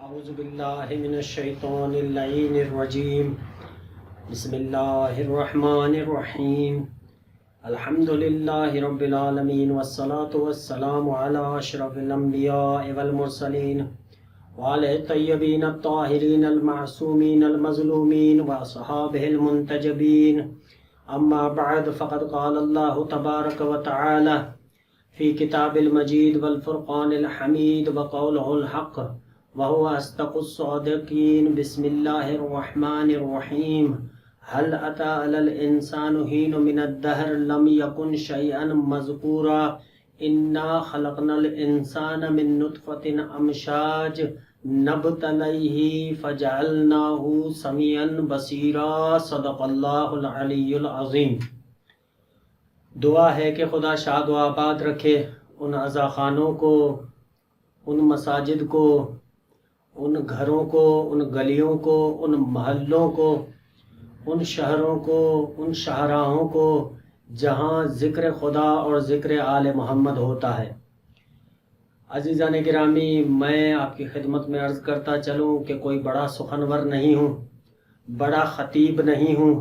اعوذ باللہ من الشیطان اللعین الرجیم بسم اللہ الرحمن الرحیم الحمد للہ رب العالمین والصلاة والسلام علی اشرف الانبیاء والمرسلین وعلی الطیبین الطاہرین المعصومین المظلومین واصحابہ المنتجبین اما بعد فقد قال اللہ تبارک وتعالی فی کتاب المجید والفرقان الحمید وقولہ الحق وهو أصدق الصادقين بسم الله الرحمن الرحيم هل أتى على الإنسان حين من الدهر لم يكن شيئا مذكورا إنا خلقنا الإنسان من نطفة أمشاج نبتليه فجعلناه سميعا بصيرا صدق الله العلي العظيم۔ دعا ہے کہ خدا شاد و آباد رکھے ان عزاخانوں کو، ان مساجد کو، ان گھروں کو، ان گلیوں کو، ان محلوں کو، ان شہروں کو، ان شاہراہوں کو جہاں ذکر خدا اور ذکر آل محمد ہوتا ہے۔ عزیزان گرامی، میں آپ کی خدمت میں عرض کرتا چلوں کہ کوئی بڑا سخنور نہیں ہوں، بڑا خطیب نہیں ہوں،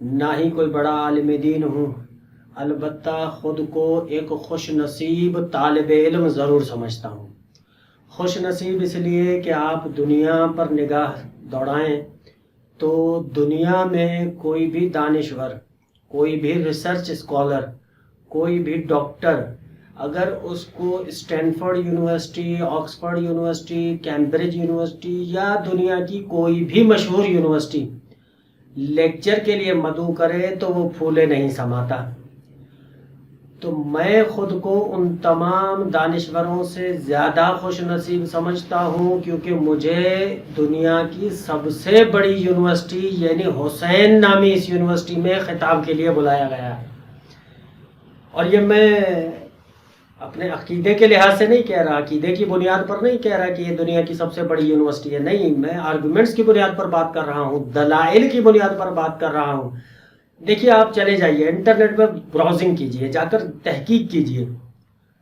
نہ ہی کوئی بڑا عالم دین ہوں، البتہ خود کو ایک خوش نصیب طالب علم ضرور سمجھتا ہوں۔ خوش نصیب اس لیے کہ آپ دنیا پر نگاہ دوڑائیں تو دنیا میں کوئی بھی دانشور، کوئی بھی ریسرچ اسکالر، کوئی بھی ڈاکٹر اگر اس کو Stanford university, Oxford university, Cambridge university یا دنیا کی کوئی بھی مشہور یونیورسٹی لیکچر کے لیے مدعو کرے تو وہ پھولے نہیں سماتا۔ تو میں خود کو ان تمام دانشوروں سے زیادہ خوش نصیب سمجھتا ہوں، کیونکہ مجھے دنیا کی سب سے بڑی یونیورسٹی یعنی حسین نامی اس یونیورسٹی میں خطاب کے لیے بلایا گیا ہے۔ اور یہ میں اپنے عقیدے کے لحاظ سے نہیں کہہ رہا، عقیدے کی بنیاد پر نہیں کہہ رہا کہ یہ دنیا کی سب سے بڑی یونیورسٹی ہے، نہیں، میں آرگومنٹس کی بنیاد پر بات کر رہا ہوں، دلائل کی بنیاد پر بات کر رہا ہوں۔ دیکھیے، آپ چلے جائیے انٹرنیٹ پر براؤزنگ کیجئے، جا کر تحقیق کیجئے،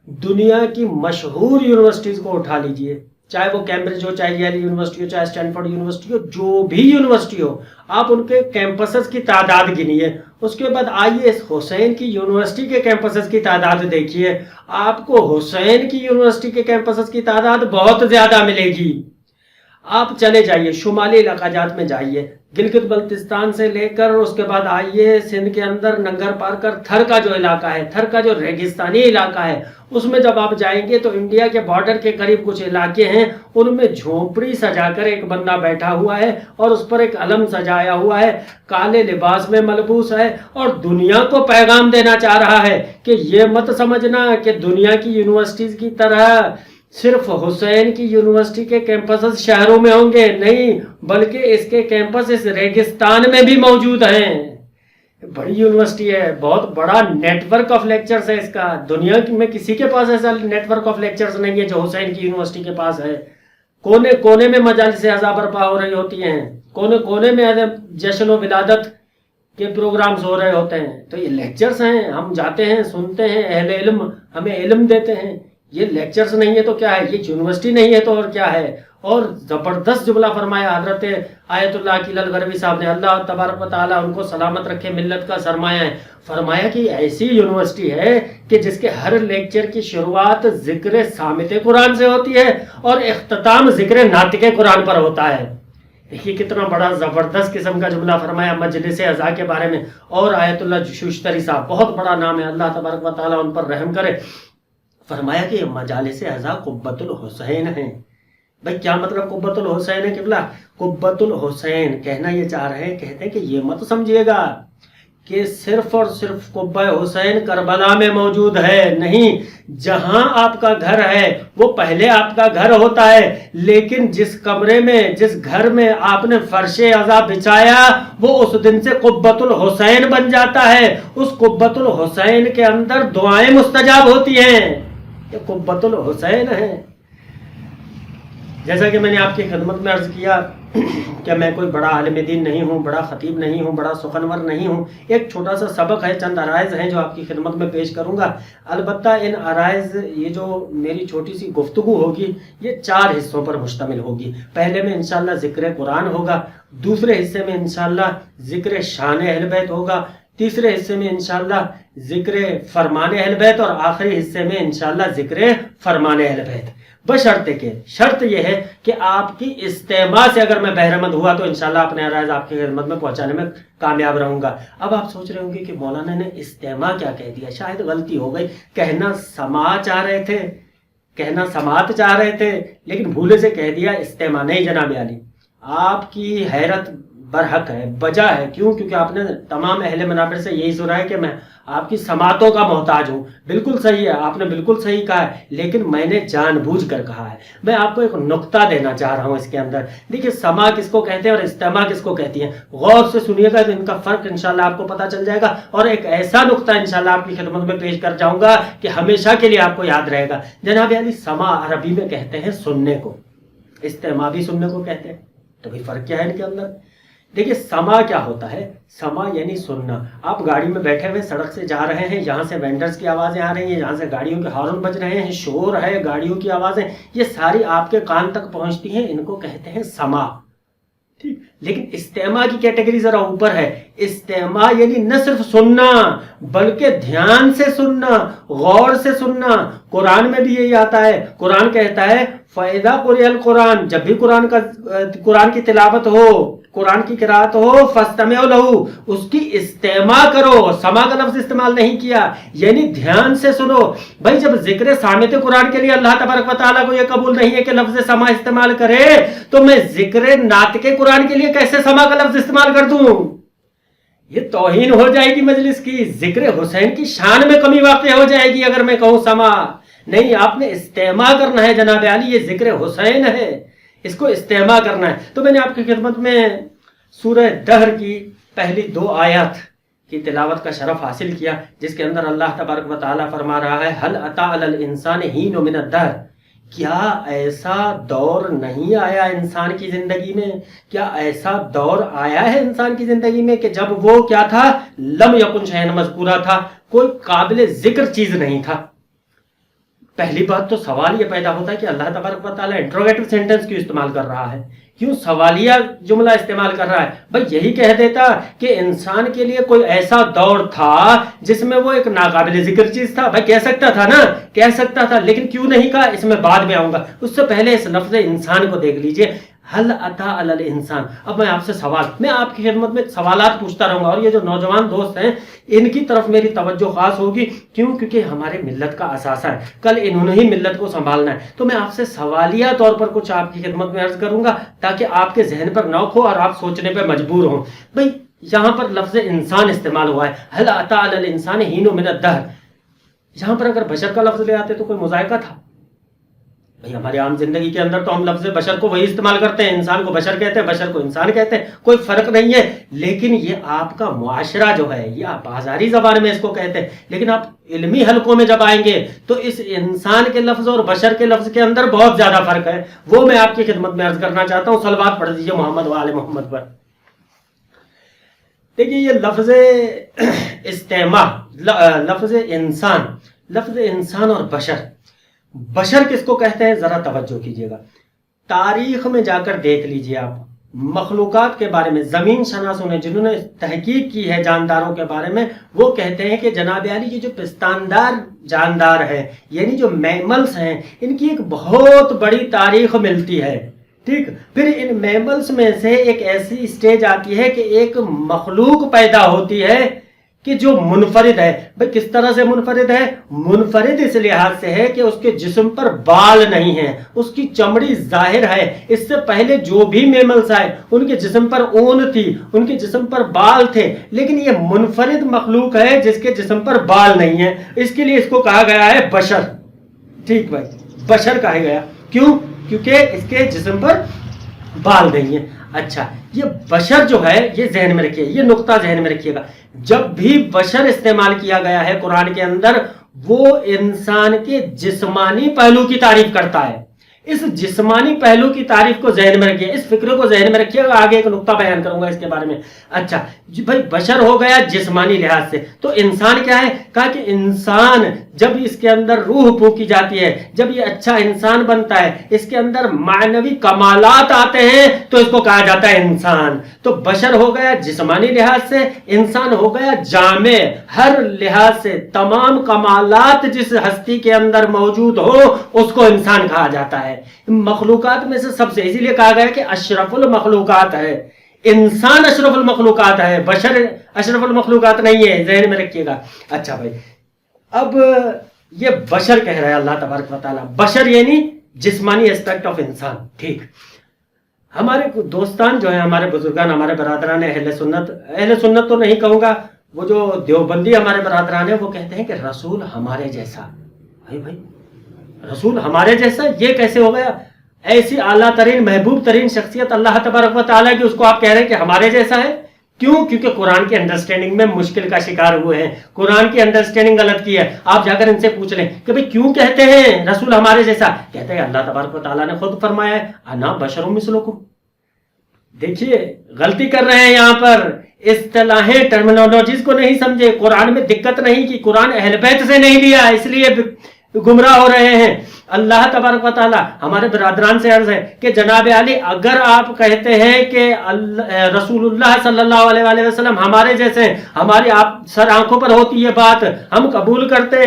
دنیا کی مشہور یونیورسٹیز کو اٹھا لیجئے، چاہے وہ کیمبرج ہو، چاہے ییل یونیورسٹی ہو، چاہے اسٹینفورڈ یونیورسٹی ہو، جو بھی یونیورسٹی ہو، آپ ان کے کیمپسز کی تعداد گنیے، اس کے بعد آئیے اس حسین کی یونیورسٹی کے کیمپسز کی تعداد دیکھیے، آپ کو حسین کی یونیورسٹی کے کیمپسز کی تعداد بہت زیادہ ملے گی۔ آپ چلے جائیے شمالی علاقہ جات میں جائیے، گلگت بلتستان سے لے کر اس کے بعد آئیے سندھ کے اندر ننگر پار کر تھر کا جو علاقہ ہے، تھر کا جو ریگستانی علاقہ ہے، اس میں جب آپ جائیں گے تو انڈیا کے بارڈر کے قریب کچھ علاقے ہیں، ان میں جھونپڑی سجا کر ایک بندہ بیٹھا ہوا ہے اور اس پر ایک علم سجایا ہوا ہے، کالے لباس میں ملبوس ہے اور دنیا کو پیغام دینا چاہ رہا ہے کہ یہ مت سمجھنا کہ دنیا کی یونیورسٹیز کی طرح صرف حسین کی یونیورسٹی کے کیمپسز شہروں میں ہوں گے، نہیں، بلکہ اس کے کیمپس اس ریگستان میں بھی موجود ہیں۔ بڑی یونیورسٹی ہے، بہت بڑا نیٹ ورک آف لیکچرز ہے اس کا، دنیا میں کسی کے پاس ایسا نیٹ ورک آف لیکچرز نہیں ہے جو حسین کی یونیورسٹی کے پاس ہے۔ کونے کونے میں مجالس اعضاء برپا ہو رہی ہوتی ہیں، کونے کونے میں جشن و ولادت کے پروگرامز ہو رہے ہوتے ہیں۔ تو یہ لیکچرز ہیں، ہم جاتے ہیں، سنتے ہیں، اہل علم ہمیں علم دیتے ہیں۔ یہ لیکچرز نہیں ہے تو کیا ہے، یہ یونیورسٹی نہیں ہے تو اور کیا ہے۔ اور زبردست جملہ فرمایا حضرت آیت اللہ عقیل الغربی صاحب نے، اللہ تبارک و تعالیٰ ان کو سلامت رکھے، ملت کا سرمایہ ہے، فرمایا کہ ایسی یونیورسٹی ہے کہ جس کے ہر لیکچر کی شروعات ذکر صامت قرآن سے ہوتی ہے اور اختتام ذکر ناطق قرآن پر ہوتا ہے۔ دیکھیے کتنا بڑا زبردست قسم کا جملہ فرمایا مجلس اعضاء کے بارے میں۔ اور آیت اللہ شوشتری صاحب، بہت بڑا نام ہے، اللہ تبارک و تعالیٰ ان پر رحم کرے، فرمایا کہ یہ مجالس اعضاء قبۃ الحسین ہیں۔ بھائی کیا مطلب قبۃ الحسین ہے قبلہ؟ قبۃ الحسین کہنا یہ چاہ رہے ہیں، کہتے ہیں کہ یہ مت سمجھیے گا کہ صرف اور صرف قبہ حسین کربلا میں موجود ہے، نہیں، جہاں آپ کا گھر ہے وہ پہلے آپ کا گھر ہوتا ہے، لیکن جس کمرے میں، جس گھر میں آپ نے فرش عزا بچھایا وہ اس دن سے قبۃ الحسین بن جاتا ہے۔ اس قبۃ الحسین کے اندر دعائیں مستجاب ہوتی ہیں، یہ قبۃ الحسین ہے۔ جیسا کہ میں نے آپ کی خدمت میں عرض کیا کہ میں کوئی بڑا عالم دین نہیں ہوں، بڑا خطیب نہیں ہوں، بڑا سخنور نہیں ہوں. ایک چھوٹا سا سبق ہے، چند عرائض ہیں جو آپ کی خدمت میں پیش کروں گا. البتہ ان عرائض، یہ جو میری چھوٹی سی گفتگو ہوگی یہ 4 حصوں پر مشتمل ہوگی. پہلے میں انشاءاللہ ذکر قرآن ہوگا، دوسرے حصے میں انشاءاللہ ذکر شان اہل بیت ہوگا، تیسرے حصے میں انشاءاللہ ذکر فرمان اہل بیت، اور آخری حصے میں انشاءاللہ ذکر فرمان اہل بیت. بشرطے کہ شرط یہ ہے کہ آپ کی استماع سے اگر میں بہرمند ہوا تو انشاءاللہ اپنے عرائض آپ کی خدمت میں پہنچانے میں کامیاب رہوں گا. اب آپ سوچ رہے ہوں گے کہ مولانا نے استماع کیا کہہ دیا، شاید غلطی ہو گئی، کہنا سماع چاہ رہے تھے، کہنا سماعت چاہ رہے تھے، لیکن بھولے سے کہہ دیا استماع. نہیں جناب عالی، آپ کی حیرت برحق ہے، بجا ہے. کیوں؟ کیونکہ آپ نے تمام اہل منابر سے یہی سنا ہے کہ میں آپ کی سماعتوں کا محتاج ہوں. بالکل صحیح ہے، آپ نے بالکل صحیح کہا ہے، لیکن میں نے جان بوجھ کر کہا ہے. میں آپ کو ایک نقطہ دینا چاہ رہا ہوں اس کے اندر. دیکھیے، سماع کس کو کہتے ہیں اور استماع کس کو کہتی ہیں، غور سے سنیے گا تو ان کا فرق انشاءاللہ آپ کو پتہ چل جائے گا. اور ایک ایسا نقطہ انشاءاللہ آپ کی خدمت میں پیش کر جاؤں گا کہ ہمیشہ کے لیے آپ کو یاد رہے گا. جناب علی، سماع عربی میں کہتے ہیں سننے کو، استماع بھی سننے کو کہتے ہیں. تو بھی فرق کیا ہے ان کے اندر؟ دیکھیے، سماع کیا ہوتا ہے؟ سماع یعنی سننا. آپ گاڑی میں بیٹھے ہوئے سڑک سے جا رہے ہیں، یہاں سے وینڈرز کی آوازیں آ رہی ہیں، یہاں سے گاڑیوں کے ہارن بج رہے ہیں، شور ہے، گاڑیوں کی آوازیں، یہ ساری آپ کے کان تک پہنچتی ہیں، ان کو کہتے ہیں سماع. ٹھیک. لیکن استماع کی کیٹیگری ذرا اوپر ہے. استماع یعنی نہ صرف سننا بلکہ دھیان سے سننا، غور سے سننا. قرآن میں بھی یہی آتا ہے. قرآن کہتا ہے فَإِذَا قُرِئَ الْقُرْآنُ، جب بھی قرآن کی تلاوت ہو، قرآن کی قرات ہو، فَاسْتَمِعُوا لَهُ، اس کی استماع کرو. سماع کا لفظ استعمال نہیں کیا، یعنی دھیان سے سنو. بھائی جب ذکر سامت قرآن کے لیے اللہ تبارک و تعالیٰ کو یہ قبول نہیں ہے کہ لفظ سماع استعمال کرے، تو میں ذکر ناطق قرآن کے لیے کیسے سماع کا لفظ استعمال کر دوں؟ یہ توہین ہو جائے گی مجلس کی. ذکر حسین کی شان میں کمی واقع ہو جائے گی اگر میں کہوں سماع. نہیں، آپ نے استماع کرنا ہے جناب علی، یہ ذکر حسین ہے، اس کو استماع کرنا ہے. تو میں نے آپ کی خدمت میں سورہ دہر کی پہلی 2 آیات کی تلاوت کا شرف حاصل کیا، جس کے اندر اللہ تبارک و تعالیٰ فرما رہا ہے هل اتى على الانسان حين من الدهر، کیا ایسا دور نہیں آیا انسان کی زندگی میں، کیا ایسا دور آیا ہے انسان کی زندگی میں کہ جب وہ کیا تھا، لم یکن شیئا مذکورا تھا، کوئی قابل ذکر چیز نہیں تھا. پہلی بات تو سوال یہ پیدا ہوتا ہے کہ اللہ تبارک و تعالیٰ انٹروگیٹو سینٹنس کیوں استعمال کر رہا ہے، کیوں سوالیہ جملہ استعمال کر رہا ہے؟ بھائی یہی کہہ دیتا کہ انسان کے لیے کوئی ایسا دور تھا جس میں وہ ایک ناقابل ذکر چیز تھا. بھائی کہہ سکتا تھا نا، کہہ سکتا تھا، لیکن کیوں نہیں کہا، اس میں بعد میں آؤں گا. اس سے پہلے اس لفظ انسان کو دیکھ لیجئے، هل اتى على الانسان. اب میں آپ سے سوال، میں آپ کی خدمت میں سوالات پوچھتا رہوں گا، اور یہ جو نوجوان دوست ہیں ان کی طرف میری توجہ خاص ہوگی. کیوں؟ کیونکہ ہمارے ملت کا اثاثہ ہے، کل انہوں نے ہی ملت کو سنبھالنا ہے. تو میں آپ سے سوالیہ طور پر کچھ آپ کی خدمت میں عرض کروں گا تاکہ آپ کے ذہن پر نوک ہو اور آپ سوچنے پہ مجبور ہوں. بھئی یہاں پر لفظ انسان استعمال ہوا ہے، هل اتى على الانسان حين من الدهر. یہاں پر اگر بشر کا لفظ لے آتے تو کوئی مذائقہ تھا؟ بھئی ہماری عام زندگی کے اندر تو ہم لفظ بشر کو وہی استعمال کرتے ہیں، انسان کو بشر کہتے ہیں، بشر کو انسان کہتے ہیں، کوئی فرق نہیں ہے. لیکن یہ آپ کا معاشرہ جو ہے، یہ آپ بازاری زبان میں اس کو کہتے ہیں، لیکن آپ علمی حلقوں میں جب آئیں گے تو اس انسان کے لفظ اور بشر کے لفظ کے اندر بہت زیادہ فرق ہے. وہ میں آپ کی خدمت میں عرض کرنا چاہتا ہوں. صلوات پڑھ دیجیے محمد و آل محمد پر. دیکھیے، یہ لفظ استماع، لفظ انسان اور بشر کس کو کہتے ہیں؟ ذرا توجہ کیجئے گا. تاریخ میں جا کر دیکھ لیجئے آپ، مخلوقات کے بارے میں زمین شناسوں نے جنہوں نے تحقیق کی ہے جانداروں کے بارے میں، وہ کہتے ہیں کہ جناب عالی یہ جو پستاندار جاندار ہے، یعنی جو میملز ہیں، ان کی ایک بہت بڑی تاریخ ملتی ہے. ٹھیک. پھر ان میملز میں سے ایک ایسی سٹیج آتی ہے کہ ایک مخلوق پیدا ہوتی ہے کہ جو منفرد ہے. بھئی کس طرح سے منفرد ہے؟ منفرد اس لحاظ سے ہے کہ اس کے جسم پر بال نہیں ہیں، اس کی چمڑی ظاہر ہے. اس سے پہلے جو بھی میملز آئے ان کے جسم پر اون تھی، ان کے جسم پر بال تھے، لیکن یہ منفرد مخلوق ہے جس کے جسم پر بال نہیں ہے. اس کے لیے اس کو کہا گیا ہے بشر. ٹھیک بھائی، بشر کہا گیا. کیوں؟ کیونکہ اس کے جسم پر بال نہیں ہے. اچھا، یہ بشر جو ہے، یہ ذہن میں رکھیے، یہ نقطہ ذہن میں رکھیے گا. جب بھی بشر استعمال کیا گیا ہے قرآن کے اندر، وہ انسان کے جسمانی پہلو کی تعریف کرتا ہے. اس جسمانی پہلو کی تعریف کو ذہن میں رکھیے، اس فکر کو ذہن میں رکھیے، آگے ایک نقطہ بیان کروں گا اس کے بارے میں۔ اچھا بھائی بشر ہو گیا جسمانی لحاظ سے، تو انسان کیا ہے؟ کہا کہ انسان جب اس کے اندر روح پھونکی جاتی ہے، جب یہ اچھا انسان بنتا ہے، اس کے اندر معنوی کمالات آتے ہیں تو اس کو کہا جاتا ہے انسان۔ تو بشر ہو گیا جسمانی لحاظ سے، انسان ہو گیا جامع ہر لحاظ سے، تمام کمالات جس ہستی کے اندر موجود ہو اس کو انسان کہا جاتا ہے۔ مخلوقات میں سے سب سے، اسی لیے کہا گیا کہ اشرف المخلوقات ہے، انسان اشرف المخلوقات ہے، بشر اشرف المخلوقات نہیں ہے، ذہن میں رکھیے گا۔ اچھا بھائی اب یہ بشر کہہ رہا ہے اللہ تبارک و تعالیٰ، بشر یعنی جسمانی اسپیکٹ آف انسان، ٹھیک۔ ہمارے دوستان جو ہیں، ہمارے بزرگان، ہمارے برادران اہل سنت تو نہیں کہوں گا، وہ جو دیوبندی ہمارے برادران ہیں وہ کہتے ہیں کہ رسول ہمارے جیسا۔ بھائی رسول ہمارے جیسا یہ کیسے ہو گیا؟ ایسی اعلیٰ ترین محبوب ترین شخصیت اللہ تبارک و تعالیٰ کی، اس کو آپ کہہ رہے ہیں کہ ہمارے جیسا ہے؟ کیوں؟ کیونکہ قرآن کی انڈرسٹینڈنگ میں مشکل کا شکار ہوئے ہیں، قرآن کی انڈرسٹینڈنگ غلط کی ہے۔ آپ جا کر ان سے پوچھ لیں کہ بھئی کیوں کہتے ہیں رسول ہمارے جیسا؟ کہتے ہیں اللہ تبارک و تعالیٰ نے خود فرمایا ہے انا بشر مثلکم۔ دیکھیے غلطی کر رہے ہیں یہاں پر، اصطلاحیں ٹرمینالوجیز کو نہیں سمجھے، قرآن میں دقت نہیں کی، قرآن اہل بیت سے نہیں لیا، اس لیے گمراہ ہو رہے ہیں۔ اللہ تبارک و تعالیٰ ہمارے برادران سے عرض ہے کہ جناب علی اگر آپ کہتے ہیں کہ رسول اللہ صلی اللہ علیہ وآلہ وسلم ہمارے جیسے ہیں، ہماری آپ سر آنکھوں پر ہوتی یہ بات، ہم قبول کرتے،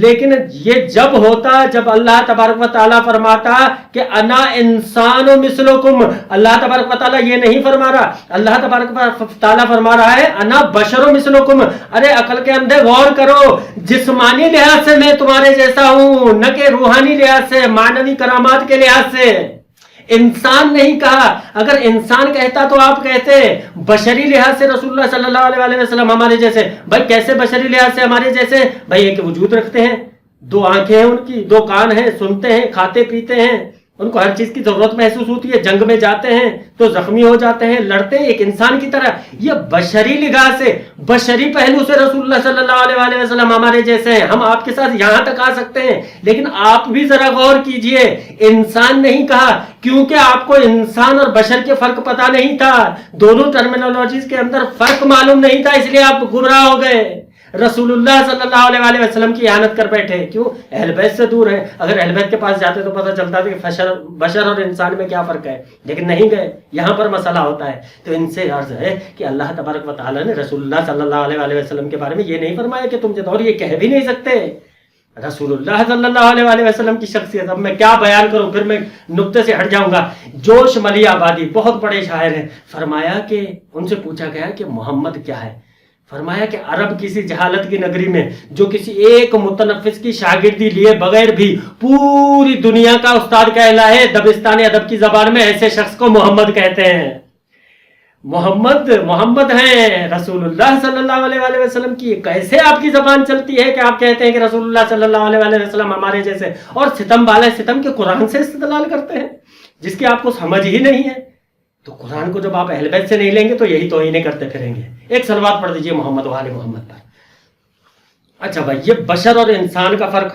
لیکن یہ جب ہوتا جب اللہ تبارک و تعالیٰ فرماتا کہ انا انسان مثلکم، اللہ تبارک و تعالیٰ یہ نہیں فرما رہا، اللہ تبارک و تعالیٰ فرما رہا ہے انا بشر مثلکم۔ ارے عقل کے اندھے غور کرو، جسمانی لحاظ سے میں تمہارے جیسا ہوں، نہ کہ روحانی لحاظ سے، معنوی کرامات کے لحاظ سے۔ انسان نہیں کہا، اگر انسان کہتا تو آپ کہتے بشری لحاظ سے رسول اللہ صلی اللہ علیہ وسلم ہمارے جیسے۔ بھائی کیسے بشری لحاظ سے ہمارے جیسے؟ بھائی ایک وجود رکھتے ہیں، دو آنکھیں ہیں ان کی، دو کان ہیں، سنتے ہیں، کھاتے پیتے ہیں، ان کو ہر چیز کی ضرورت محسوس ہوتی ہے، جنگ میں جاتے ہیں تو زخمی ہو جاتے ہیں، لڑتے ہیں ایک انسان کی طرح۔ یہ بشری نگاہ سے، بشری پہلو سے رسول اللہ صلی اللہ علیہ وآلہ وسلم ہمارے جیسے ہیں۔ ہم آپ کے ساتھ یہاں تک آ سکتے ہیں، لیکن آپ بھی ذرا غور کیجئے، انسان نہیں کہا کیونکہ آپ کو انسان اور بشر کے فرق پتہ نہیں تھا، دونوں ٹرمینالوجیز کے اندر فرق معلوم نہیں تھا، اس لیے آپ گمراہ ہو گئے۔ رسول اللہ صلی اللہ علیہ وآلہ وسلم کی اعانت کر بیٹھے، کیوں؟ اہل بیت سے دور ہیں۔ اگر اہل بیت کے پاس جاتے تو پتہ چلتا تھا کہ بشر اور انسان میں کیا فرق ہے، لیکن نہیں گئے، یہاں پر مسئلہ ہوتا ہے۔ تو ان سے عرض ہے کہ اللہ تبارک و تعالیٰ نے رسول اللہ صلی اللہ علیہ وآلہ وسلم کے بارے میں یہ نہیں فرمایا کہ تم جب، اور یہ کہہ بھی نہیں سکتے رسول اللہ صلی اللہ علیہ وآلہ وسلم کی شخصیت۔ اب میں کیا بیان کروں، پھر میں نقطے سے ہٹ جاؤں گا۔ جوش ملی آبادی بہت بڑے شاعر ہیں، فرمایا کہ ان سے پوچھا گیا کہ محمد کیا ہے؟ فرمایا کہ عرب کسی جہالت کی نگری میں جو کسی ایک متنفس کی شاگردی لیے بغیر بھی پوری دنیا کا استاد کہلائے، دبستان ادب کی زبان میں ایسے شخص کو محمد کہتے ہیں۔ محمد ہیں رسول اللہ صلی اللہ علیہ وآلہ وسلم کی۔ کیسے آپ کی زبان چلتی ہے کہ آپ کہتے ہیں کہ رسول اللہ صلی اللہ علیہ وآلہ وسلم ہمارے جیسے، اور ستم والے ستم کے قرآن سے استدلال کرتے ہیں جس کی آپ کو سمجھ ہی نہیں ہے؟ تو قرآن کو جب آپ اہل بیت سے نہیں لیں گے تو یہی توہین کرتے پھریں گے۔ ایک صلوات پڑھ دیجئے محمد و آل محمد پر۔ اچھا بھائی یہ بشر اور انسان کا فرق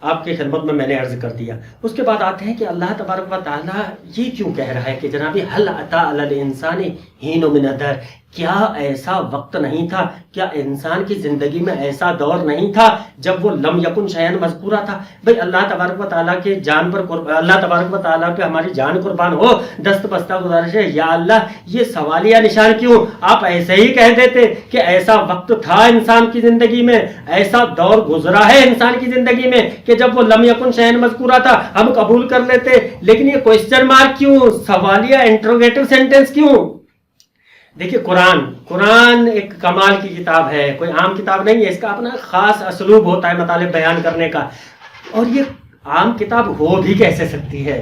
آپ کی خدمت میں نے عرض کر دیا۔ اس کے بعد آتے ہیں کہ اللہ تبارک و تعالیٰ یہ کیوں کہہ رہا ہے کہ جناب حل اتی علی الانسان حین من الدہر، کیا ایسا وقت نہیں تھا، کیا انسان کی زندگی میں ایسا دور نہیں تھا جب وہ لم یکن شیئا مذکورا تھا؟ بھئی اللہ تبارک و تعالیٰ کے جان پر اللہ تبارک و تعالیٰ پہ ہماری جان قربان ہو، دست بستہ گزارش ہے یا اللہ یہ سوالیہ نشان کیوں؟ آپ ایسے ہی کہہ دیتے کہ ایسا وقت تھا انسان کی زندگی میں، ایسا دور گزرا ہے انسان کی زندگی میں کہ جب وہ لم یکن شیئا مذکورا تھا، ہم قبول کر لیتے، لیکن یہ کوئسچن مارک کیوں، سوالیہ انٹروگیٹو سینٹنس کیوں؟ دیکھیے قرآن ایک کمال کی کتاب ہے، کوئی عام کتاب نہیں ہے، اس کا اپنا خاص اسلوب ہوتا ہے مطالب بیان کرنے کا، اور یہ عام کتاب ہو بھی کیسے سکتی ہے؟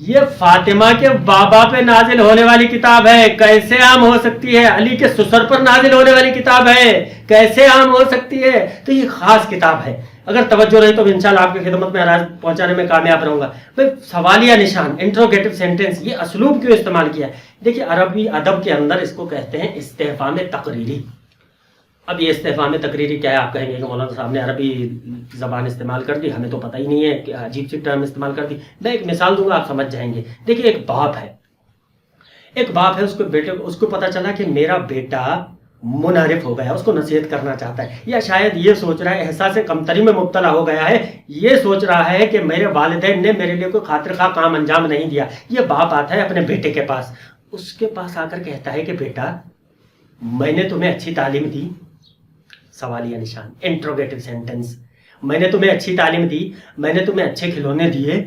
یہ فاطمہ کے بابا پہ نازل ہونے والی کتاب ہے، کیسے عام ہو سکتی ہے؟ علی کے سسر پر نازل ہونے والی کتاب ہے، کیسے عام ہو سکتی ہے؟ تو یہ خاص کتاب ہے، اگر توجہ رہی تو انشاءاللہ آپ کی خدمت میں آراز پہنچانے میں کامیاب رہوں گا۔ بھئی سوالیہ نشان، انٹروگیٹو سینٹنس، یہ اسلوب کیوں استعمال کیا ہے؟ دیکھیے عربی ادب کے اندر اس کو کہتے ہیں استفہام تقریری۔ اب یہ استفہام تقریری کیا ہے؟ آپ کہیں گے کہ مولانا صاحب نے عربی زبان استعمال کر دی، ہمیں تو پتہ ہی نہیں ہے کہ عجیب سی ٹرم استعمال کر دی. میں ایک مثال دوں گا، آپ سمجھ جائیں گے. دیکھیے ایک باپ ہے، اس کو بیٹے اس کو پتہ چلا کہ میرا بیٹا منحرف ہو گیا، اس کو نصیحت کرنا چاہتا ہے، یا شاید یہ سوچ رہا ہے احساس کمتری میں مبتلا ہو گیا ہے، یہ سوچ رہا ہے کہ میرے والدین نے میرے لیے کوئی خاطر خواہ کام انجام نہیں دیا. یہ باپ آتا ہے اپنے بیٹے کے پاس، اس کے پاس آ کر کہتا ہے کہ بیٹا میں نے تمہیں اچھی تعلیم دی، سوالیہ نشان، انٹروگیٹو سینٹنس، میں نے تمہیں اچھی تعلیم دی، میں نے تمہیں اچھے کھلونے دیے،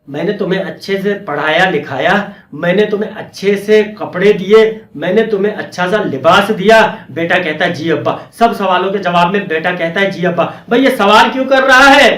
میں نے تمہیں اچھے سے پڑھایا لکھایا، میں نے تمہیں اچھے سے کپڑے دیے، میں نے تمہیں اچھا سا لباس دیا. بیٹا کہتا ہے جی ابا. سب سوالوں کے جواب میں بیٹا کہتا ہے جی ابا. بھائی یہ سوال کیوں کر رہا ہے؟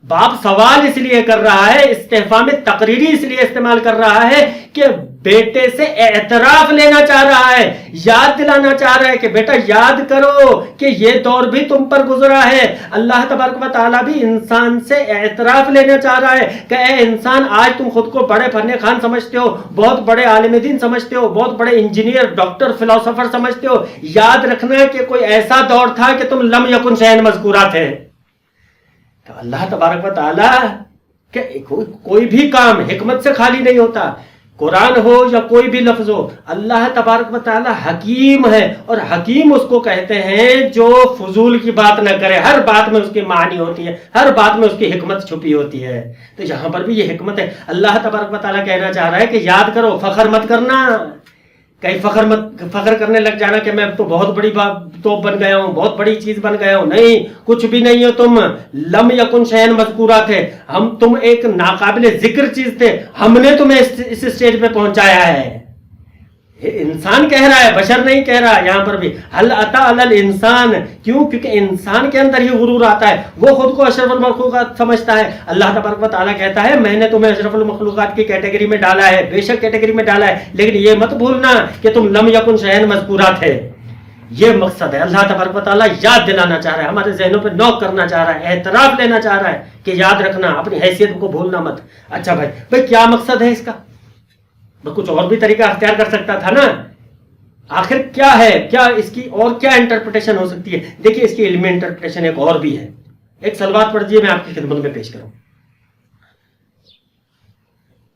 باپ سوال اس لیے کر رہا ہے، استفہام تقریری اس لیے استعمال کر رہا ہے کہ بیٹے سے اعتراف لینا چاہ رہا ہے، یاد دلانا چاہ رہا ہے کہ بیٹا یاد کرو کہ یہ دور بھی تم پر گزرا ہے. اللہ تبارک و تعالیٰ بھی انسان سے اعتراف لینا چاہ رہا ہے کہ اے انسان، آج تم خود کو بڑے فن خان سمجھتے ہو، بہت بڑے عالم دین سمجھتے ہو، بہت بڑے انجینئر، ڈاکٹر، فلاسفر سمجھتے ہو. یاد رکھنا کہ کوئی ایسا دور تھا کہ تم لم یکن شیئن مذکورہ تھے. تو اللہ تبارک و تعالیٰ کہ کوئی بھی کام حکمت سے خالی نہیں ہوتا، قرآن ہو یا کوئی بھی لفظ ہو. اللہ تبارک و تعالیٰ حکیم ہے، اور حکیم اس کو کہتے ہیں جو فضول کی بات نہ کرے، ہر بات میں اس کی معنی ہوتی ہے، ہر بات میں اس کی حکمت چھپی ہوتی ہے. تو یہاں پر بھی یہ حکمت ہے. اللہ تبارک و تعالیٰ کہنا چاہ رہا ہے کہ یاد کرو، فخر مت کرنا، کہیں فخر کرنے لگ جانا کہ میں تو بہت بڑی تو بن گیا ہوں، بہت بڑی چیز بن گیا ہوں. نہیں، کچھ بھی نہیں ہو تم. لم یکن شیئن مذکورہ تھے، تم ایک ناقابل ذکر چیز تھے، ہم نے تمہیں اس اسٹیج پہ پہنچایا ہے. انسان کہہ رہا ہے، بشر نہیں کہہ رہا. یہاں پر بھی حل اتی علی الانسان، کیوں؟ کیونکہ انسان کے اندر ہی غرور آتا ہے، وہ خود کو اشرف المخلوقات سمجھتا ہے. اللہ تبارک و تعالیٰ کہتا ہے میں نے تمہیں اشرف المخلوقات کی کیٹیگری میں ڈالا ہے، بے شک کیٹیگری میں ڈالا ہے، لیکن یہ مت بھولنا کہ تم لم یکن شیئن مذکورہ تھے. یہ مقصد ہے. اللہ تبارک و تعالیٰ یاد دلانا چاہ رہا ہے، ہمارے ذہنوں پہ نوک کرنا چاہ رہا ہے، اعتراف لینا چاہ رہا ہے کہ یاد رکھنا، اپنی حیثیت کو بھولنا مت. اچھا بھائی کیا مقصد ہے اس کا؟ کچھ اور بھی طریقہ اختیار کر سکتا تھا نا. آخر کیا ہے، کیا اس کی اور کیا انٹرپریٹیشن ہو سکتی ہے؟ دیکھیے اس کی علمی انٹرپریٹیشن ایک اور بھی ہے. ایک سلوات پڑھ دیجیے، میں آپ کی خدمت میں پیش کروں.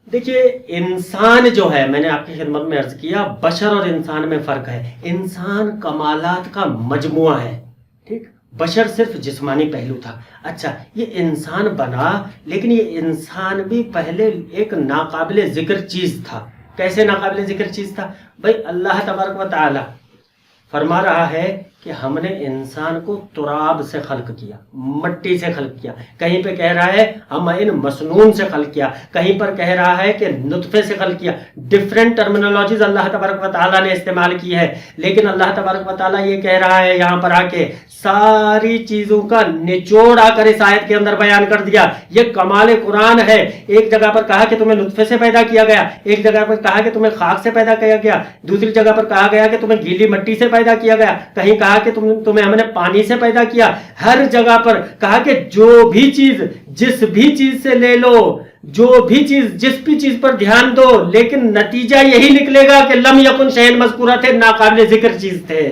دیکھیے انسان جو ہے، میں نے آپ کی خدمت میں عرض کیا بشر اور انسان میں فرق ہے. انسان کمالات کا مجموعہ ہے، ٹھیک؟ بشر صرف جسمانی پہلو تھا. اچھا یہ انسان بنا، لیکن یہ انسان بھی پہلے ایک ناقابل ذکر چیز تھا. کیسے ناقابل ذکر چیز تھا؟ بھائی اللہ تبارک و تعالی فرما رہا ہے کہ ہم نے انسان کو تراب سے خلق کیا، مٹی سے خلق کیا. کہیں پہ کہہ رہا ہے ہم ان مسنون سے خلق کیا، کہیں پر کہہ رہا ہے کہ نطفے سے خلق کیا. ڈفرینٹ ٹرمینالوجیز اللہ تبارک و تعالیٰ نے استعمال کی ہے، لیکن اللہ تبارک و تعالیٰ یہ کہہ رہا ہے یہاں پر آ کے ساری چیزوں کا نچوڑ آ کر اس آیت کے اندر بیان کر دیا. یہ کمال قرآن ہے. ایک جگہ پر کہا کہ تمہیں نطفے سے پیدا کیا گیا، ایک جگہ پر کہا کہ تمہیں خاک سے پیدا کیا گیا، دوسری جگہ پر کہا گیا کہ تمہیں گیلی مٹی سے پیدا کیا گیا، کہیں کہا کہ تمہیں ہم نے پانی سے پیدا کیا. ہر جگہ پر کہا کہ جو بھی چیز جس بھی چیز سے لے لو، جو بھی چیز جس بھی چیز پر دھیان دو، لیکن نتیجہ یہی نکلے گا کہ لم یکن شیئن مذکورہ تھے، ناقابل ذکر چیز تھے.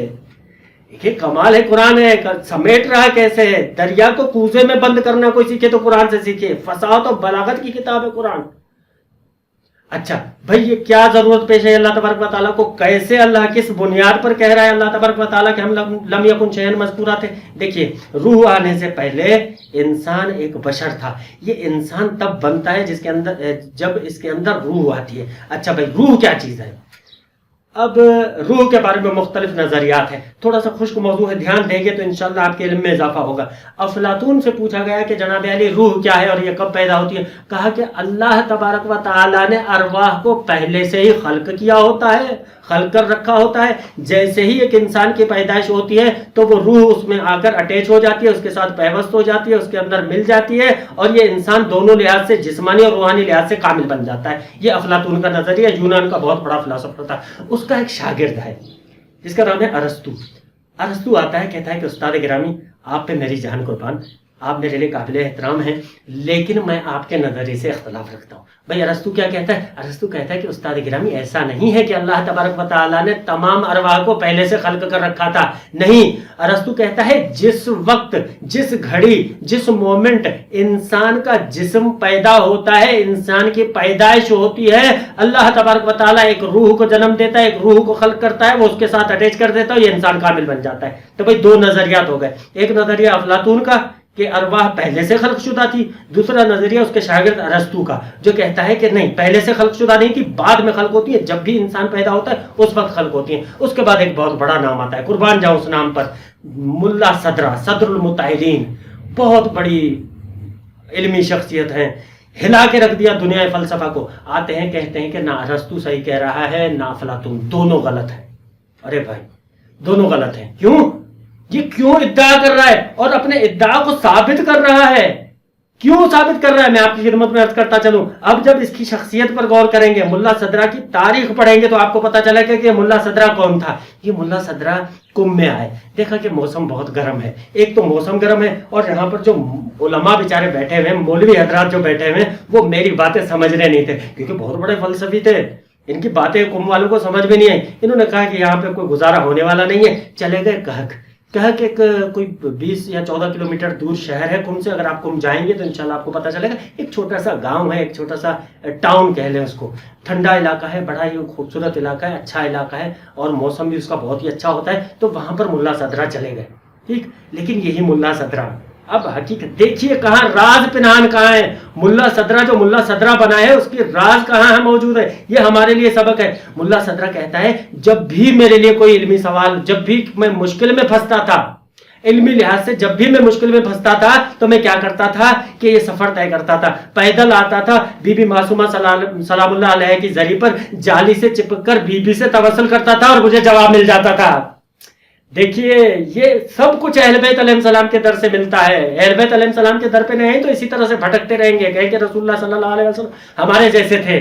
دیکھیں کمال ہے قرآن ہے، سمیٹ رہا کیسے ہے. دریا کو کوزے میں بند کرنا کوئی سیکھے تو قرآن سے سیکھے. فصاحت و بلاغت کی کتاب ہے قرآن. اچھا بھائی یہ کیا ضرورت پیش ہے اللہ تبارک و تعالیٰ کو؟ کیسے اللہ کس بنیاد پر کہہ رہا ہے اللہ تبارک و تعالیٰ کہ ہم لم یکن شیئن مذکورہ تھے؟ دیکھیے روح آنے سے پہلے انسان ایک بشر تھا. یہ انسان تب بنتا ہے جب اس کے اندر روح آتی ہے. اچھا بھائی روح کیا چیز ہے؟ اب روح کے بارے میں مختلف نظریات ہیں. تھوڑا سا خشک موضوع ہے، دھیان دیں گے تو انشاءاللہ آپ کے علم میں اضافہ ہوگا. افلاطون سے پوچھا گیا کہ جناب علی روح کیا ہے اور یہ کب پیدا ہوتی ہے؟ کہا کہ اللہ تبارک و تعالیٰ نے ارواح کو پہلے سے ہی خلق کیا ہوتا ہے، خلق کر رکھا ہوتا ہے. جیسے ہی ایک انسان کی پیدائش ہوتی ہے تو وہ روح اس میں آ کر اٹیچ ہو جاتی ہے، اس کے ساتھ پیوست ہو جاتی ہے، اس کے اندر مل جاتی ہے، اور یہ انسان دونوں لحاظ سے جسمانی اور روحانی لحاظ سے کامل بن جاتا ہے. یہ افلاطون کا نظریہ، یونان کا بہت بڑا فلسفہ تھا. اس کا ایک شاگرد ہے جس کا نام ہے ارسطو. ارسطو آتا ہے، کہتا ہے کہ استاد گرامی آپ پہ میری جان قربان، آپ میرے لیے قابل احترام ہیں، لیکن میں آپ کے نظریے سے اختلاف رکھتا ہوں۔ بھائی ارسطو کیا کہتا ہے؟ ارسطو کہتا ہے کہ استاد گرامی ایسا نہیں ہے کہ اللہ تبارک و تعالیٰ نے تمام ارواح کو پہلے سے خلق کر رکھا تھا، نہیں۔ ارسطو کہتا ہے جس وقت، جس گھڑی، جس مومنٹ انسان کا جسم پیدا ہوتا ہے، انسان کی پیدائش ہوتی ہے، اللہ تبارک و تعالیٰ ایک روح کو جنم دیتا ہے، ایک روح کو خلق کرتا ہے، وہ اس کے ساتھ اٹیچ کر دیتا ہے، یہ انسان کامل بن جاتا ہے۔ تو بھائی دو نظریات ہو گئے، ایک نظریہ افلاطون کا کہ ارواح پہلے سے خلق شدہ تھی، دوسرا نظریہ اس کے شاگرد ارسطو کا جو کہتا ہے کہ نہیں، پہلے سے خلق شدہ نہیں تھی، بعد میں خلق ہوتی ہے، جب بھی انسان پیدا ہوتا ہے اس وقت خلق ہوتی ہیں۔ اس کے بعد ایک بہت بڑا نام آتا ہے، قربان جاؤ اس نام پر، ملا صدرہ، صدر المتعلین، بہت بڑی علمی شخصیت ہیں، ہلا کے رکھ دیا دنیا فلسفہ کو۔ آتے ہیں کہتے ہیں کہ نہ ارسطو صحیح کہہ رہا ہے نہ افلاطون، دونوں غلط ہیں۔ ارے بھائی دونوں غلط ہیں، کیوں؟ یہ کیوں ادعا کر رہا ہے اور اپنے ادعا کو ثابت کر رہا ہے؟ کیوں ثابت کر رہا ہے؟ میں آپ کی خدمت میں عرض کرتا چلوں۔ اب جب اس کی شخصیت پر غور کریں گے، ملا صدرہ کی تاریخ پڑھیں گے تو آپ کو پتا چلے گا کہ ملا صدرہ کون تھا۔ یہ ملا صدرہ کم میں آئے، دیکھا کہ موسم بہت گرم ہے، ایک تو موسم گرم ہے اور یہاں پر جو علماء بیچارے بیٹھے ہوئے ہیں، مولوی حضرات جو بیٹھے ہوئے ہیں، وہ میری باتیں سمجھنے نہیں تھے کیونکہ بہت بڑے فلسفی تھے، ان کی باتیں قوم والوں کو سمجھ میں نہیں آئی۔ انہوں نے کہا کہ یہاں پہ کوئی گزارا ہونے والا نہیں ہے، چلے گئے کہک ایک کوئی 20 یا 14 کلومیٹر دور شہر ہے قم سے، اگر آپ قم جائیں گے تو انشاءاللہ آپ کو پتہ چلے گا، ایک چھوٹا سا گاؤں ہے، ایک چھوٹا سا ٹاؤن کہہ لیں اس کو، ٹھنڈا علاقہ ہے، بڑا ہی خوبصورت علاقہ ہے، اچھا علاقہ ہے اور موسم بھی اس کا بہت ہی اچھا ہوتا ہے، تو وہاں پر ملا صدرہ چلے گئے، ٹھیک۔ لیکن یہی ملا صدرہ، اب حقیقت دیکھیے کہاں راز پنہان کہاں ہے، ملا صدرہ جو ملا صدرہ بنا ہے اس کی راز کہاں ہے موجود ہے، یہ ہمارے لیے سبق ہے۔ ملا صدرہ کہتا ہے جب بھی میرے لیے کوئی علمی سوال، جب بھی میں مشکل میں پھنستا تھا، علمی لحاظ سے جب بھی میں مشکل میں پھنستا تھا تو میں کیا کرتا تھا کہ یہ سفر طے کرتا تھا، پیدل آتا تھا، بی بی معصومہ سلام اللہ علیہ کی زری پر جالی سے چپک کر بی بی سے توسل کرتا تھا اور مجھے جواب مل جاتا تھا۔ دیکھیے یہ سب کچھ اہل بیت علیہ السلام کے در سے ملتا ہے، اہل بیت علیہ السلام کے در پہ نہیں تو اسی طرح سے بھٹکتے رہیں گے، کہیں کہ رسول اللہ صلی اللہ علیہ وسلم ہمارے جیسے تھے۔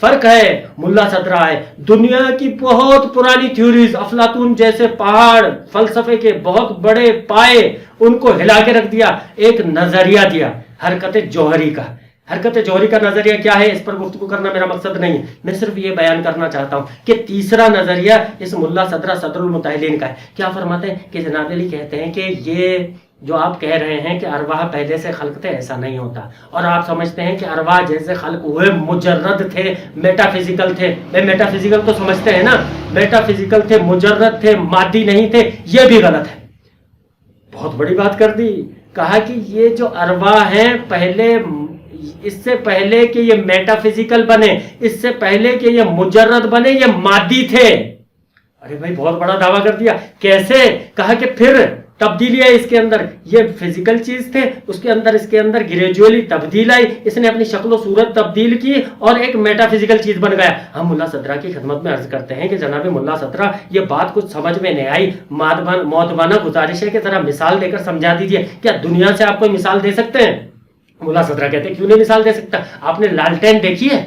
فرق ہے، ملا صدرہ ہے، دنیا کی بہت پرانی تھیوریز، افلاطون جیسے پہاڑ فلسفے کے بہت بڑے پائے، ان کو ہلا کے رکھ دیا، ایک نظریہ دیا حرکت جوہری کا۔ حرکت جوہری کا نظریہ کیا ہے، اس پر گفتگو کرنا میرا مقصد نہیں ہے، میں صرف یہ بیان کرنا چاہتا ہوں کہ تیسرا نظریہ اس ملا صدرہ صدر المتعلین کا ہے۔ کیا فرماتے ہیں کہ جناب علی کہتے ہیں کہ یہ جو آپ کہہ رہے ہیں کہ ارواح پہلے سے خلق تھے، ایسا نہیں ہوتا، اور آپ سمجھتے ہیں کہ ارواح جیسے خلق ہوئے مجرد تھے، میٹا فزیکل تھے۔ میٹا فزیکل تو سمجھتے ہیں نا، میٹا فزیکل تھے، مجرد تھے، مادی نہیں تھے، یہ بھی غلط ہے۔ بہت بڑی بات کر دی، کہا کہ یہ جو ارواح ہیں پہلے، اس سے پہلے کہ یہ میٹا فزیکل بنے، اس سے پہلے کہ یہ مجرد بنے، یہ مادی تھے۔ ارے بھائی بہت بڑا دعویٰ کر دیا، کیسے؟ کہا کہ پھر تبدیلی ہے اس کے اندر، یہ فزیکل چیز تھے، اس کے اندر گریجولی تبدیل آئی، اس نے اپنی شکل و صورت تبدیل کی اور ایک میٹا فزیکل چیز بن گیا۔ ہم ملا صدرہ کی خدمت میں عرض کرتے ہیں کہ جناب ملا صدرہ یہ بات کچھ سمجھ میں نہیں آئی، مؤدبانہ گزارش ہے کہ ذرا مثال دے کر سمجھا دیجیے، کیا دنیا سے آپ کوئی مثال دے سکتے ہیں؟ ملا صدرہ کہتے ہیں کیوں نہیں مثال دے سکتا، آپ نے لالٹین دیکھی ہے؟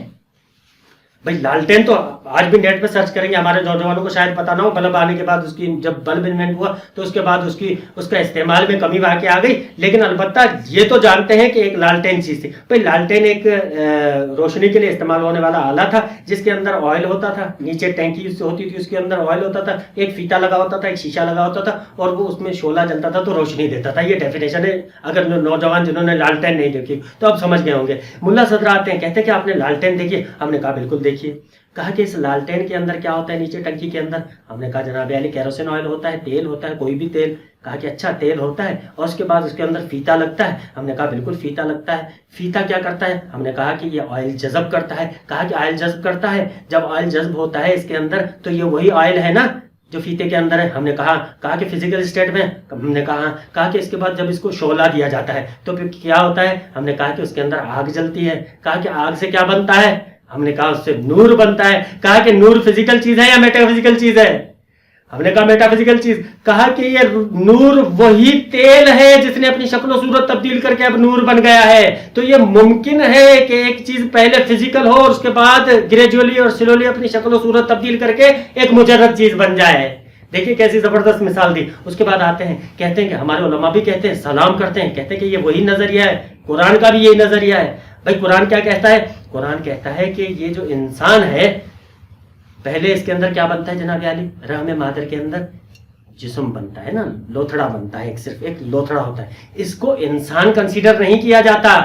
بھائی لالٹین تو آج بھی نیٹ پہ سرچ کریں گے، ہمارے نوجوانوں کو شاید پتا نہ ہو، بلب آنے کے بعد اس کی جب بلب انوینٹ ہوا تو اس کے بعد اس کا استعمال میں کمی واقع آ گئی، لیکن البتہ یہ تو جانتے ہیں کہ ایک لالٹین چیز تھی۔ بھائی لالٹین ایک روشنی کے لیے استعمال ہونے والا آلہ تھا جس کے اندر آئل ہوتا تھا، نیچے ٹینکی ہوتی تھی، اس کے اندر آئل ہوتا تھا، ایک فیتا لگا ہوتا تھا، ایک شیشہ لگا ہوتا تھا اور وہ اس میں شعلہ جلتا تھا تو روشنی دیتا تھا۔ یہ ڈیفینیشن ہے، اگر نوجوان جنہوں نے لالٹین نہیں دیکھی تو اب سمجھ گئے ہوں گے۔ ملا صدرہ آتے ہیں، کہتے ہیں کہ آپ نے لالٹین دیکھی؟ ہم نے کہا بالکل دیکھیے۔ کہا کہ اس لالٹین کے اندر کیا ہوتا ہے نیچے ٹنکی کے اندر؟ ہم نے کہا جناب علی کیروسین آئل ہوتا ہے، تیل ہوتا ہے، کوئی بھی تیل۔ کہا کہ اچھا تیل ہوتا ہے اور اس کے بعد اس کے اندر فیتا لگتا ہے؟ ہم نے کہا بالکل فیتا لگتا ہے۔ فیتا کیا کرتا ہے؟ ہم نے کہا کہ یہ آئل جذب کرتا ہے۔ کہا کہ آئل جذب کرتا ہے، جب آئل جذب ہوتا ہے اس کے اندر تو یہ وہی آئل ہے نا جو فیتے کے اندر ہے؟ ہم نے کہا کہ فزیکل اسٹیٹ میں؟ ہم نے کہا کہ اس کے بعد جب اس کو شعلہ دیا جاتا ہے تو پھر کیا ہوتا ہے؟ ہم نے کہا کہ اس کے اندر آگ جلتی ہے۔ کہا کہ آگ سے کیا بنتا ہے؟ ہم نے کہا اس سے نور بنتا ہے۔ کہا کہ نور فزیکل چیز ہے یا میٹا فزیکل چیز ہے؟ ہم نے کہا میٹا فزیکل چیز۔ کہا کہ یہ نور وہی تیل ہے جس نے اپنی شکل و صورت تبدیل کر کے اب نور بن گیا ہے، تو یہ ممکن ہے کہ ایک چیز پہلے فزیکل ہو اور اس کے بعد گریجولی اور سلولی اپنی شکل و صورت تبدیل کر کے ایک مجرد چیز بن جائے۔ دیکھیے کیسی زبردست مثال دی. اس کے بعد آتے ہیں کہتے ہیں کہ ہمارے علماء بھی کہتے ہیں سلام کرتے ہیں, کہتے ہیں کہ یہ وہی نظریہ ہے, قرآن کا بھی یہی نظریہ ہے. بھائی قرآن کیا کہتا ہے؟ قرآن کہتا ہے کہ یہ جو انسان ہے پہلے اس کے اندر کیا بنتا ہے جناب عالی؟ رحم مادر کے اندر جسم بنتا ہے نا, لوتھڑا بنتا ہے, صرف ایک لوتھڑا ہوتا ہے. اس کو انسان کنسیڈر نہیں کیا جاتا.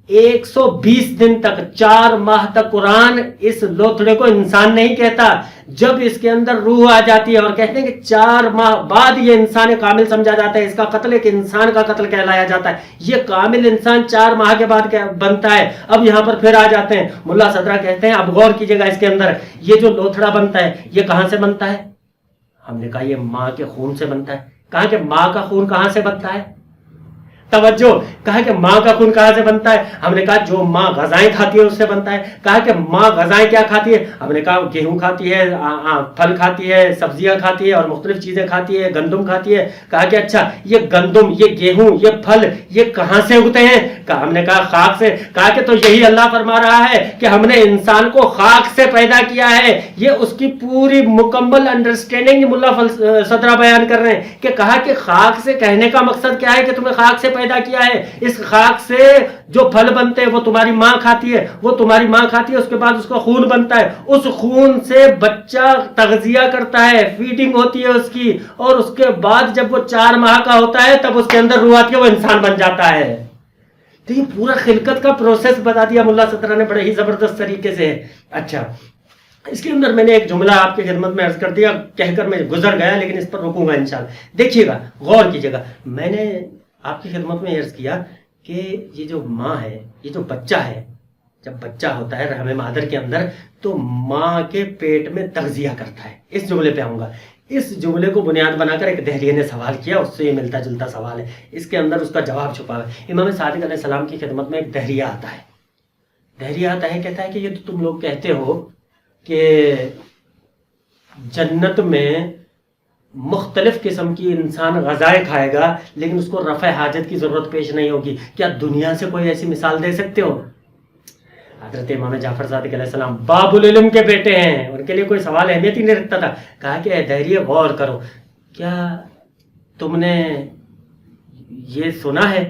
120 دن تک 4 ماہ تک قرآن اس لوتھڑے کو انسان نہیں کہتا. جب اس کے اندر روح آ جاتی ہے اور کہتے ہیں کہ 4 ماہ بعد یہ انسان کامل سمجھا جاتا ہے, اس کا قتل ایک انسان کا قتل کہلایا جاتا ہے. یہ کامل انسان 4 ماہ کے بعد بنتا ہے. اب یہاں پر پھر آ جاتے ہیں ملا صدرہ کہتے ہیں اب غور کیجئے گا اس کے اندر یہ جو لوتھڑا بنتا ہے یہ کہاں سے بنتا ہے؟ ہم نے کہا یہ ماں کے خون سے بنتا ہے. کہا کہ ماں کا خون کہاں سے بنتا ہے؟ توجہ, کہا کہ ماں کا خون کہاں سے بنتا ہے؟ ہم نے کہا جو ماں غذائیں کھاتی ہے اس سے بنتا ہے. کہا کہ ماں غذائیں کیا کھاتی ہے؟ ہم نے کہا گیہوں کھاتی ہے, پھل کھاتی ہے, سبزیاں کھاتی ہے اور مختلف چیزیں کھاتی ہے, گندم کھاتی ہے. کہا کہ اچھا یہ گندم, یہ گیہوں, یہ پھل یہ کہاں سے اگتے ہیں؟ ہم نے کہا خاک سے. کہا کہ تو یہی اللہ فرما رہا ہے کہ ہم نے انسان کو خاک سے پیدا کیا ہے. یہ اس کی پوری مکمل انڈرسٹینڈنگ ملا صدرہ بیان کر رہے ہیں کہ کہا کہ خاک سے کہنے کا مقصد کیا ہے کہ تمہیں خاک سے پیدا کیا ہے. اس خاک سے جو پھل بنتے ہیں وہ تمہاری ماں کھاتی ہے, وہ تمہاری ماں کھاتی ہے, اس کے بعد اس کا خون بنتا ہے, اس خون سے بچہ تغذیہ کرتا ہے, فیڈنگ ہوتی ہے اس کی, اور اس کے بعد جب وہ 4 ماہ کا ہوتا ہے تب اس کے اندر روح آتی ہے, وہ انسان بن جاتا ہے. تو یہ پورا خلقت کا پروسیس بتا دیا ملا صدرہ نے بڑے ہی زبردست طریقے سے. اچھا اس کے اندر میں نے ایک جملہ آپ کی خدمت میں عرض کر دیا, کہہ کر میں گزر گیا, لیکن اس پر رکوں گا انشاءاللہ. دیکھیے گا, غور کیجیے گا. میں نے آپ کی خدمت میں عرض کیا کہ یہ جو ماں ہے, یہ جو بچہ ہے, جب بچہ ہوتا ہے رحم مادر کے اندر تو ماں کے پیٹ میں تغذیہ کرتا ہے. اس جملے پہ آؤں گا. اس جملے کو بنیاد بنا کر ایک دہریے نے سوال کیا, اس سے یہ ملتا جلتا سوال ہے, اس کے اندر اس کا جواب چھپا ہے. امام صادق علیہ السلام کی خدمت میں ایک دہریہ آتا ہے. دہریہ آتا ہے, کہتا ہے کہ یہ تو تم لوگ کہتے ہو کہ جنت میں مختلف قسم کی انسان غذائیں کھائے گا لیکن اس کو رفع حاجت کی ضرورت پیش نہیں ہوگی. کیا دنیا سے کوئی ایسی مثال دے سکتے ہو؟ حضرت امام جعفر صادق علیہ السلام باب العلم کے بیٹے ہیں, ان کے لیے کوئی سوال اہمیت ہی نہیں رکھتا تھا. کہا کہ اے دہریہ غور کرو, کیا تم نے یہ سنا ہے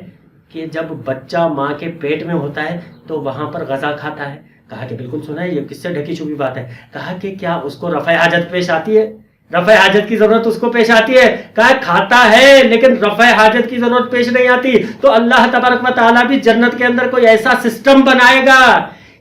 کہ جب بچہ ماں کے پیٹ میں ہوتا ہے تو وہاں پر غذا کھاتا ہے؟ کہا کہ بالکل سنا ہے, یہ کس سے ڈھکی چھپی بات ہے. کہا کہ کیا اس کو رفع حاجت پیش آتی ہے؟ رفع حاجت کی ضرورت اس کو پیش آتی ہے؟ کہا کھاتا ہے لیکن رفع حاجت کی ضرورت پیش نہیں آتی. تو اللہ تبارک و تعالیٰ بھی جنت کے اندر کوئی ایسا سسٹم بنائے گا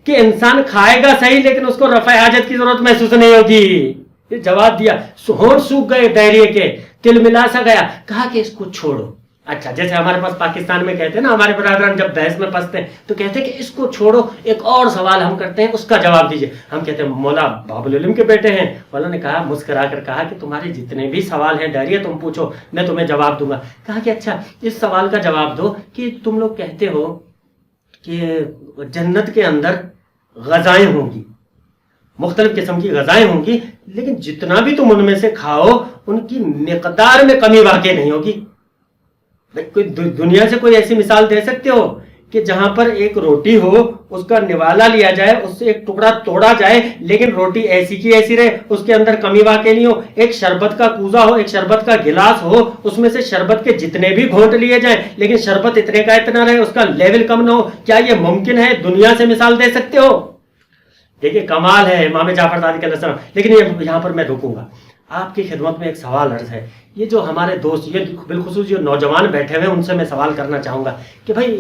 کہ انسان کھائے گا صحیح لیکن اس کو رفع حاجت کی ضرورت محسوس نہیں ہوگی. یہ جواب دیا. ہونٹ سوکھ گئے دہریے کے, تل ملا سا گیا. کہا کہ اس کو چھوڑو. اچھا جیسے ہمارے پاس پاکستان میں کہتے ہیں نا, ہمارے برادران جب بحث میں پھنستے ہیں تو کہتے ہیں کہ اس کو چھوڑو, ایک اور سوال ہم کرتے ہیں اس کا جواب دیجئے. ہم کہتے ہیں مولا باب العلم کے بیٹے ہیں. مولا نے کہا, مسکرا کر کہا کہ تمہارے جتنے بھی سوال ہیں دہریہ تم پوچھو, میں تمہیں جواب دوں گا. کہا کہ اچھا اس سوال کا جواب دو کہ تم لوگ کہتے ہو کہ جنت کے اندر غذائیں ہوں گی, مختلف قسم کی غذائیں ہوں گی, لیکن جتنا بھی تم ان میں سے کھاؤ ان کی مقدار میں کمی واقع نہیں ہوگی. کوئی دنیا سے کوئی ایسی مثال دے سکتے ہو کہ جہاں پر ایک روٹی ہو, اس کا نوالا لیا جائے, اس سے ایک ٹکڑا توڑا جائے لیکن روٹی ایسی کی ایسی رہے, اس کے اندر کمی واقع نہیں ہو. ایک شربت کا کوزہ ہو, ایک شربت کا گلاس ہو, اس میں سے شربت کے جتنے بھی گھونٹ لیے جائیں لیکن شربت اتنے کا اتنا رہے, اس کا لیول کم نہ ہو. کیا یہ ممکن ہے؟ دنیا سے مثال دے سکتے ہو؟ دیکھیے کمال ہے امام جعفر صادق علیہ السلام. لیکن یہاں پر میں رکوں گا. آپ کی خدمت میں ایک سوال عرض ہے. یہ جو ہمارے دوست, یہ بالخصوص جو نوجوان بیٹھے ہوئے ہیں, ان سے میں سوال کرنا چاہوں گا کہ بھائی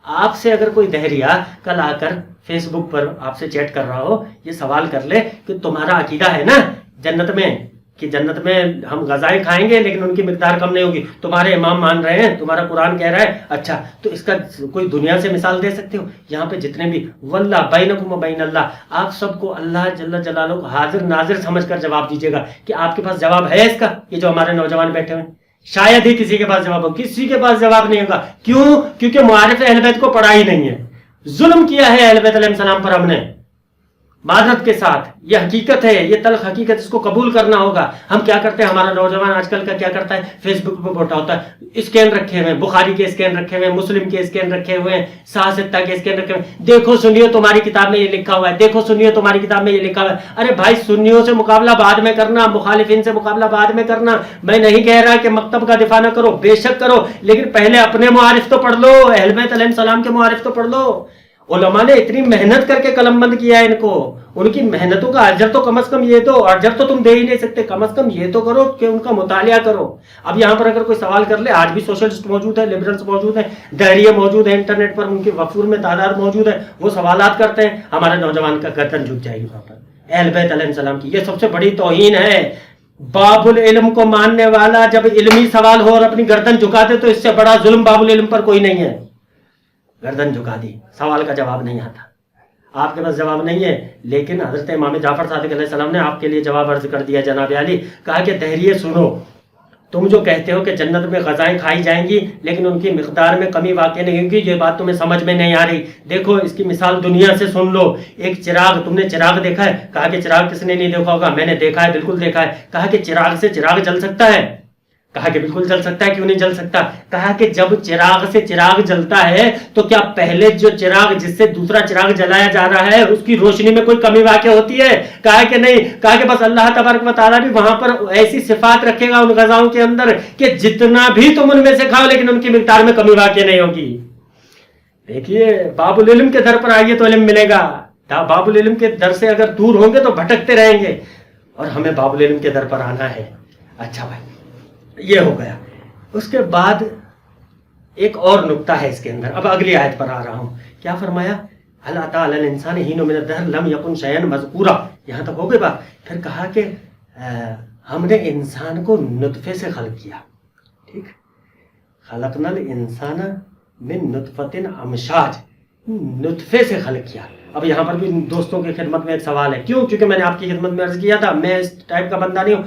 آپ سے اگر کوئی دہریہ کل آ کر فیس بک پر آپ سے چیٹ کر رہا ہو, یہ سوال کر لے کہ تمہارا عقیدہ ہے نا جنت میں کہ جنت میں ہم غذائیں کھائیں گے لیکن ان کی مقدار کم نہیں ہوگی, تمہارے امام مان رہے ہیں, تمہارا قرآن کہہ رہا ہے, اچھا تو اس کا کوئی دنیا سے مثال دے سکتے ہو؟ یہاں پہ جتنے بھی واللہ بینکم و بین اللہ, آپ سب کو اللہ جل جلالہ کو حاضر ناظر سمجھ کر جواب دیجیے گا کہ آپ کے پاس جواب ہے اس کا. یہ جو ہمارے نوجوان بیٹھے ہوئے, شاید ہی کسی کے پاس جواب ہو, کسی کے پاس جواب نہیں ہوگا. کیوں؟ کیونکہ معارف اہل بیت کو پڑھا ہی نہیں ہے. ظلم کیا ہے اہل بیت علیہ السلام پر ہم نے. معذرت کے ساتھ، یہ حقیقت ہے، یہ تلخ حقیقت، اس کو قبول کرنا ہوگا۔ ہم کیا کرتے ہیں، ہمارا نوجوان آج کل کا کیا کرتا ہے، فیس بک پہ بوٹا ہوتا ہے، اسکین رکھے ہوئے ہیں، بخاری کے اسکین رکھے ہوئے ہیں، مسلم کے اسکین رکھے ہوئے ہیں، صحاح کے اسکین رکھے ہوئے ہیں، دیکھو سنیو تمہاری کتاب میں یہ لکھا ہوا ہے، دیکھو سنیو تمہاری کتاب میں یہ لکھا ہوا ہے۔ ارے بھائی، سنیوں سے مقابلہ بعد میں کرنا، مخالفین سے مقابلہ بعد میں کرنا۔ میں نہیں کہہ رہا کہ مکتب کا دفاع نہ کرو، بے شک کرو، لیکن پہلے اپنے معارف تو پڑھ لو، اہل بیت علیہ السلام کے معارف تو پڑھ لو۔ علماء نے اتنی محنت کر کے قلم بند کیا ہے ان کو، ان کی محنتوں کا اجر تو کم از کم یہ دو، اجر تو تم دے ہی نہیں سکتے، کم از کم یہ تو کرو کہ ان کا مطالعہ کرو۔ اب یہاں پر اگر کوئی سوال کر لے، آج بھی سوشلسٹ موجود ہے، لبرلز موجود ہیں، دہریے موجود ہیں، انٹرنیٹ پر ان کے وفور میں تعداد موجود ہے، وہ سوالات کرتے ہیں، ہمارے نوجوان کا گردن جھک جائے گی وہاں پر۔ اہل بیت علیہ السلام کی یہ سب سے بڑی توہین ہے۔ باب العلم کو ماننے والا جب علمی سوال ہو اور اپنی گردن جھکا دے تو اس سے بڑا ظلم باب العلم پر کوئی نہیں ہے۔ گردن جھکا دی، سوال کا جواب نہیں آتا، آپ کے پاس جواب نہیں ہے، لیکن حضرت امام جعفر صادق علیہ السلام نے آپ کے لیے جواب عرض کر دیا۔ جناب علی کہا کہ دہریے سنو، تم جو کہتے ہو کہ جنت میں غذائیں کھائی جائیں گی لیکن ان کی مقدار میں کمی واقع نہیں ہوگی، یہ بات تمہیں سمجھ میں نہیں آ رہی۔ دیکھو اس کی مثال دنیا سے سن لو۔ ایک چراغ، تم نے چراغ دیکھا ہے؟ کہا کہ چراغ کس نے نہیں دیکھا ہوگا؟ میں نے دیکھا ہے، بالکل دیکھا ہے۔ کہا کہ چراغ سے چراغ جل سکتا ہے؟ کہا کہ بالکل جل سکتا ہے، کیوں نہیں جل سکتا؟ کہا کہ جب چراغ سے چراغ جلتا ہے تو کیا پہلے جو چراغ جس سے دوسرا چراغ جلایا جا رہا ہے اس کی روشنی میں کوئی کمی واقع ہوتی ہے؟ کہا کہ نہیں۔ کہا کہ بس اللہ تبارک و تعالیٰ بھی وہاں پر ایسی صفات رکھے گا ان غذاؤں کے اندر کہ جتنا بھی تم ان میں سے کھاؤ لیکن ان کی مقدار میں کمی واقع نہیں ہوگی۔ دیکھیے، باب العلم کے در پر آئیے تو علم ملے گا، باب العلم کے در سے اگر دور ہوں گے تو بھٹکتے رہیں گے، اور ہمیں باب العلم کے در پر آنا ہے۔ اچھا بھائی، یہ ہو گیا۔ اس کے بعد ایک اور نقطہ ہے اس کے اندر، اب اگلی آیت پر آ رہا ہوں۔ کیا فرمایا؟ هل اتى على الانسان حين من الدهر لم يكن شيئا مذكورا، یہاں تک ہو گئی بات۔ پھر کہا کہ ہم نے انسان کو نطفے سے خلق کیا، ٹھیک، خلقنا الانسان من نطفة امشاج، نطفے سے خلق کیا۔ اب یہاں پر بھی دوستوں کی خدمت میں ایک سوال ہے، کیوں؟ کیونکہ میں نے آپ کی خدمت میں عرض کیا تھا میں اس ٹائپ کا بندہ نہیں ہوں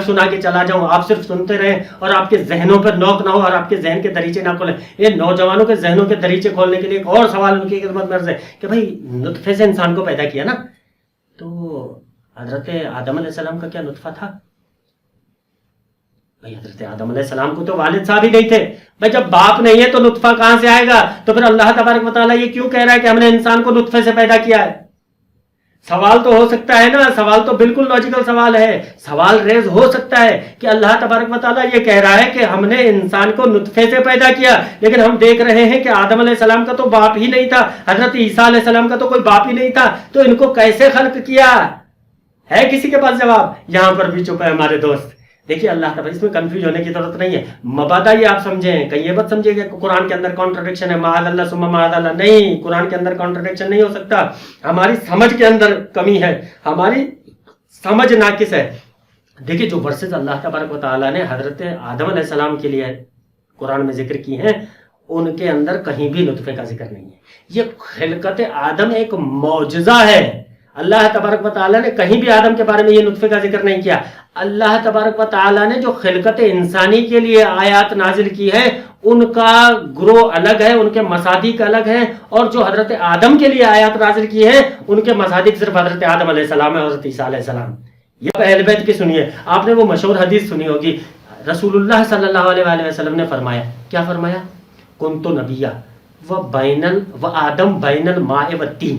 سنا کے چلا جاؤں، آپ صرف سنتے رہیں اور آپ کے ذہنوں پر نوک نہ ہو اور آپ کے ذہن کے دریچے نہ کھولیں۔ یہ نوجوانوں کے ذہنوں کے دریچے کھولنے کے لیے ایک اور سوال ان کی خدمت میں عرض ہے کہ بھائی نطفے سے انسان کو پیدا کیا نا، تو حضرت آدم علیہ السلام کا کیا نطفہ تھا؟ بھائی حضرت آدم علیہ السلام کو تو والد صاحب ہی نہیں تھے۔ بھائی جب باپ نہیں ہے تو نطفہ کہاں سے آئے گا؟ تو پھر اللہ تبارک و تعالیٰ یہ کیوں کہہ رہا ہے کہ ہم نے انسان کو نطفے سے پیدا کیا ہے؟ سوال تو ہو سکتا ہے نا، سوال تو بالکل لاجیکل سوال ہے، سوال ریز ہو سکتا ہے کہ اللہ تبارک و تعالیٰ یہ کہہ رہا ہے کہ ہم نے انسان کو نطفے سے پیدا کیا، لیکن ہم دیکھ رہے ہیں کہ آدم علیہ السلام کا تو باپ ہی نہیں تھا، حضرت عیسیٰ علیہ السلام کا تو کوئی باپ ہی نہیں تھا، تو ان کو کیسے خلق کیا؟ ہے کسی کے پاس جواب؟ یہاں پر بھی چپ ہے ہمارے دوست۔ دیکھیے اللہ تعالیٰ، اس میں کنفیوز ہونے کی ضرورت نہیں ہے، مبادہ یہ آپ سمجھیں، کہیں یہ مت سمجھے کہ قرآن کے اندر کانٹرڈکشن ہے، معاذ اللہ ثم معاذ اللہ، نہیں، قرآن کے اندر کانٹرڈکشن نہیں ہو سکتا، ہماری سمجھ کے اندر کمی ہے، ہماری سمجھ ناقص ہے۔ دیکھیے جو ورسز اللہ تبارک و تعالیٰ نے حضرت آدم علیہ السلام کے لیے قرآن میں ذکر کی ہیں ان کے اندر کہیں بھی نطفے کا ذکر نہیں ہے۔ یہ خلقت آدم ایک معجزہ ہے، اللہ تبارک و تعالیٰ نے کہیں بھی آدم کے بارے میں یہ نطفے کا ذکر نہیں کیا۔ اللہ تبارک و تعالیٰ نے جو خلقت انسانی کے لیے آیات نازل کی ہے ان کا گروہ الگ ہے، ان کے مصادیق الگ ہیں، اور جو حضرت آدم کے لیے آیات نازل کی ہیں ان کے مصادیق صرف حضرت آدم علیہ السلام ہے، حضرت عیسیٰ علیہ السلام۔ یہ اہل بیت کی سنیے، آپ نے وہ مشہور حدیث سنی ہوگی، رسول اللہ صلی اللہ علیہ وآلہ وسلم نے فرمایا، کیا فرمایا؟ کنت نبیا و آدم بین الماء والتین۔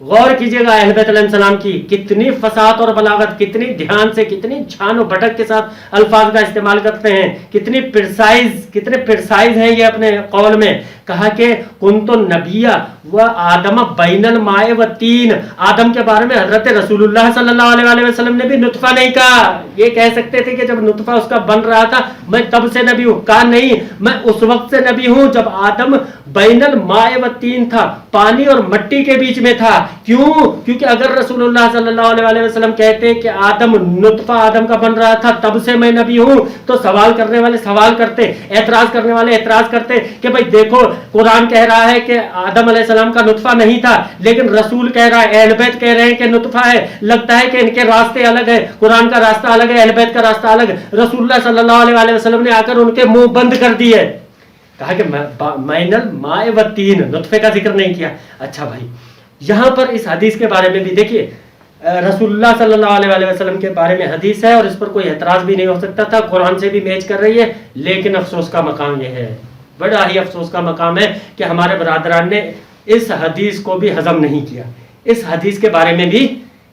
غور کیجئے گا اہل بیت علیہ السلام کی کتنی فصاحت اور بلاغت، کتنی دھیان سے، کتنی چھان و بھٹک کے ساتھ الفاظ کا استعمال کرتے ہیں، کتنے پرسائز ہیں یہ اپنے قول میں۔ کہا کہ کنت نبیہ و آدم بین الماء والتین، آدم کے بارے میں حضرت رسول اللہ صلی اللہ علیہ وآلہ وسلم نے بھی نطفہ نہیں کہا۔ یہ کہہ سکتے تھے کہ جب نطفہ اس کا بن رہا تھا میں تب سے نبی ہوں، کہا نہیں، میں اس وقت سے نبی ہوں جب آدم بین الماء والتین تھا، پانی اور مٹی کے بیچ میں تھا۔ کیوں؟ کیونکہ اگر رسول اللہ صلی اللہ علیہ وآلہ وسلم کہتے کہ آدم نطفہ آدم کا بن رہا تھا تب سے میں نبی ہوں، تو سوال کرنے والے سوال کرتے، اعتراض کرنے والے اعتراض کرتے کہ بھائی دیکھو قرآن کہہ رہا ہے کہ آدم علیہ السلام کا نطفہ نہیں تھا، لیکن رسول کہہ رہا ہے، اہل بیت کہہ رہے ہیں کہ نطفہ ہے، لگتا ہے کہ ان کے راستے الگ ہیں، قرآن کا راستہ الگ ہے، اہل بیت کا راستہ الگ ہے۔ رسول اللہ صلی اللہ علیہ وآلہ وسلم نے آ کر ان کے منہ بند کر دیے، کہا کہ بین الماء والتین، نطفے کا ذکر نہیں کیا۔ اچھا بھائی یہاں پر اس حدیث کے بارے میں بھی دیکھیے، رسول اللہ صلی اللہ علیہ وسلم کے بارے میں حدیث ہے اور اس پر کوئی اعتراض بھی نہیں ہو سکتا تھا، قرآن سے بھی میچ کر رہی ہے، لیکن افسوس کا مقام یہ ہے، بڑا ہی افسوس کا مقام ہے کہ ہمارے برادران نے اس حدیث کو بھی ہضم نہیں کیا، اس حدیث کے بارے میں بھی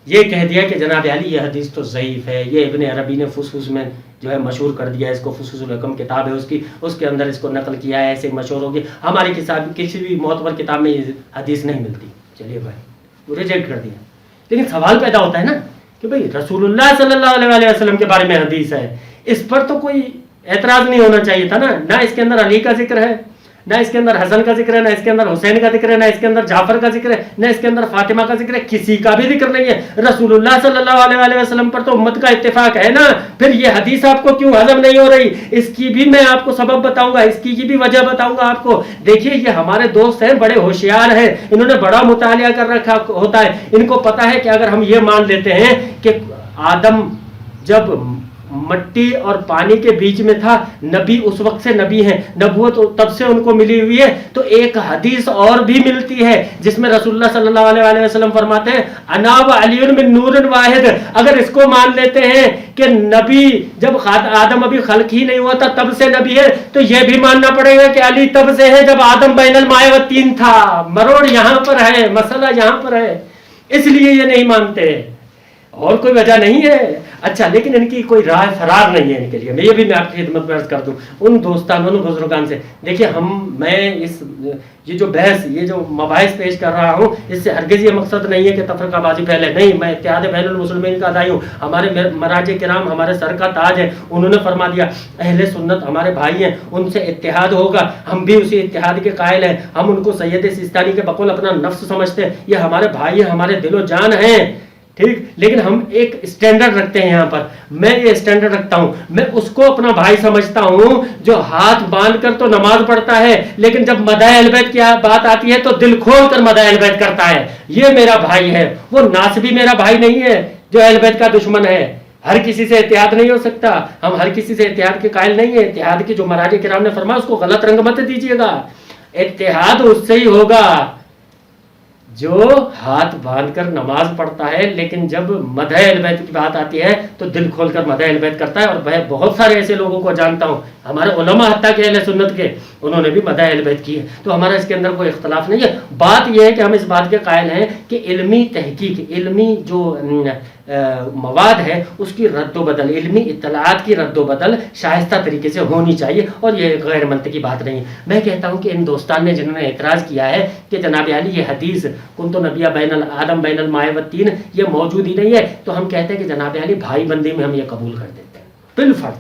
یہ کہہ دیا کہ جناب علی یہ حدیث تو ضعیف ہے، یہ ابن عربی نے فصوص میں جو ہے مشہور کر دیا ہے، اس کو فصوص الحکم کتاب ہے اس کے اندر اس کو نقل کیا ہے، ایسے مشہور ہوگی، ہماری کسی بھی معتبر کتاب میں یہ حدیث نہیں ملتی، چلیے بھائی وہ ریجیکٹ کر دیا۔ لیکن سوال پیدا ہوتا ہے نا کہ بھئی رسول اللہ صلی اللہ علیہ وسلم کے بارے میں حدیث ہے، اس پر تو کوئی اعتراض نہیں ہونا چاہیے تھا نا، نہ اس کے اندر علی کا ذکر ہے، نہ اس کے اندر حسن کا ذکر ہے، نہ اس کے اندر حسین کا ذکر ہے، نہ اس کے اندر جعفر کا ذکر ہے، نہ اس کے اندر فاطمہ کا ذکر ہے، کسی کا بھی ذکر نہیں ہے۔ رسول اللہ صلی اللہ علیہ وسلم پر تو امت کا اتفاق ہے نا، پھر یہ حدیث آپ کو کیوں ہضم نہیں ہو رہی؟ اس کی بھی میں آپ کو سبب بتاؤں گا، اس کی بھی وجہ بتاؤں گا آپ کو۔ دیکھیے یہ ہمارے دوست ہیں، بڑے ہوشیار ہیں، انہوں نے بڑا مطالعہ کر رکھا ہوتا ہے، ان کو پتا ہے کہ اگر ہم یہ مان لیتے ہیں کہ آدم جب مٹی اور پانی کے بیچ میں تھا، نبی اس وقت سے نبی ہیں، نبوت تب سے ان کو ملی ہوئی ہے، تو ایک حدیث اور بھی ملتی ہے جس میں رسول اللہ صلی اللہ علیہ وسلم فرماتے ہیں انا و علی من نور واحد۔ اگر اس کو مان لیتے ہیں کہ نبی جب آدم ابھی خلق ہی نہیں ہوا تھا تب سے نبی ہے، تو یہ بھی ماننا پڑے گا کہ علی تب سے ہے جب آدم بین الماء و تین تھا۔ مروڑ یہاں پر ہے، مسئلہ یہاں پر ہے، اس لیے یہ نہیں مانتے، اور کوئی وجہ نہیں ہے۔ اچھا لیکن ان کی کوئی راہ فرار نہیں ہے ان کے لیے، میں یہ بھی آپ کی خدمت میں عرض کر دوں ان دوستان ان بزرگان سے، دیکھیے یہ جو بحث، یہ جو مباحث پیش کر رہا ہوں، اس سے ہرگز یہ مقصد نہیں ہے کہ تفرقہ بازی پھیلے، نہیں، میں اتحاد بین المسلمین کا داعی ہوں۔ ہمارے مراجع کرام ہمارے سر کا تاج ہے، انہوں نے فرما دیا اہل سنت ہمارے بھائی ہیں، ان سے اتحاد ہوگا، ہم بھی اسی اتحاد کے قائل ہیں، ہم ان کو سید سیستانی کے بقول اپنا نفس سمجھتے ہیں، یہ ہمارے بھائی ہیں، ہمارے دل و جان ہیں، ٹھیک، لیکن ہم ایک اسٹینڈرڈ رکھتے ہیں یہاں پر، میں یہ اسٹینڈرڈ رکھتا ہوں، میں اس کو اپنا بھائی سمجھتا ہوں جو ہاتھ باندھ کر تو نماز پڑھتا ہے، لیکن جب مدح اہل بیت کی بات آتی ہے تو دل کھول کر مدح اہل بیت کرتا ہے، یہ میرا بھائی ہے۔ وہ ناسبی میرا بھائی نہیں ہے جو اہل بیت کا دشمن ہے۔ ہر کسی سے اتحاد نہیں ہو سکتا، ہم ہر کسی سے اتحاد کے قائل نہیں ہیں، اتحاد کی جو مراجع کرام نے فرمایا اس کو غلط رنگ مت دیجیے گا، اتحاد اس سے ہی ہوگا جو ہاتھ باندھ کر نماز پڑھتا ہے، لیکن جب مدح اہل بیت کی بات آتی ہے تو دل کھول کر مدح اہل بیت کرتا ہے۔ اور میں بہت سارے ایسے لوگوں کو جانتا ہوں، ہمارے علماء حتیٰ کہ اہل سنت کے، انہوں نے بھی مدح اہل بیت کی ہے، تو ہمارا اس کے اندر کوئی اختلاف نہیں ہے۔ بات یہ ہے کہ ہم اس بات کے قائل ہیں کہ علمی تحقیق، علمی جو مواد ہے اس کی رد و بدل، علمی اطلاعات کی رد و بدل شائستہ طریقے سے ہونی چاہیے، اور یہ غیر منطقی بات نہیں ہے۔ میں کہتا ہوں کہ ان دوستان نے جنہوں نے اعتراض کیا ہے کہ جناب علی یہ حدیث کنت نبی آدم بین الماء والطین یہ موجود ہی نہیں ہے، تو ہم کہتے ہیں کہ جناب علی بھائی بندی میں ہم یہ قبول کر دیتے ہیں بالفرض،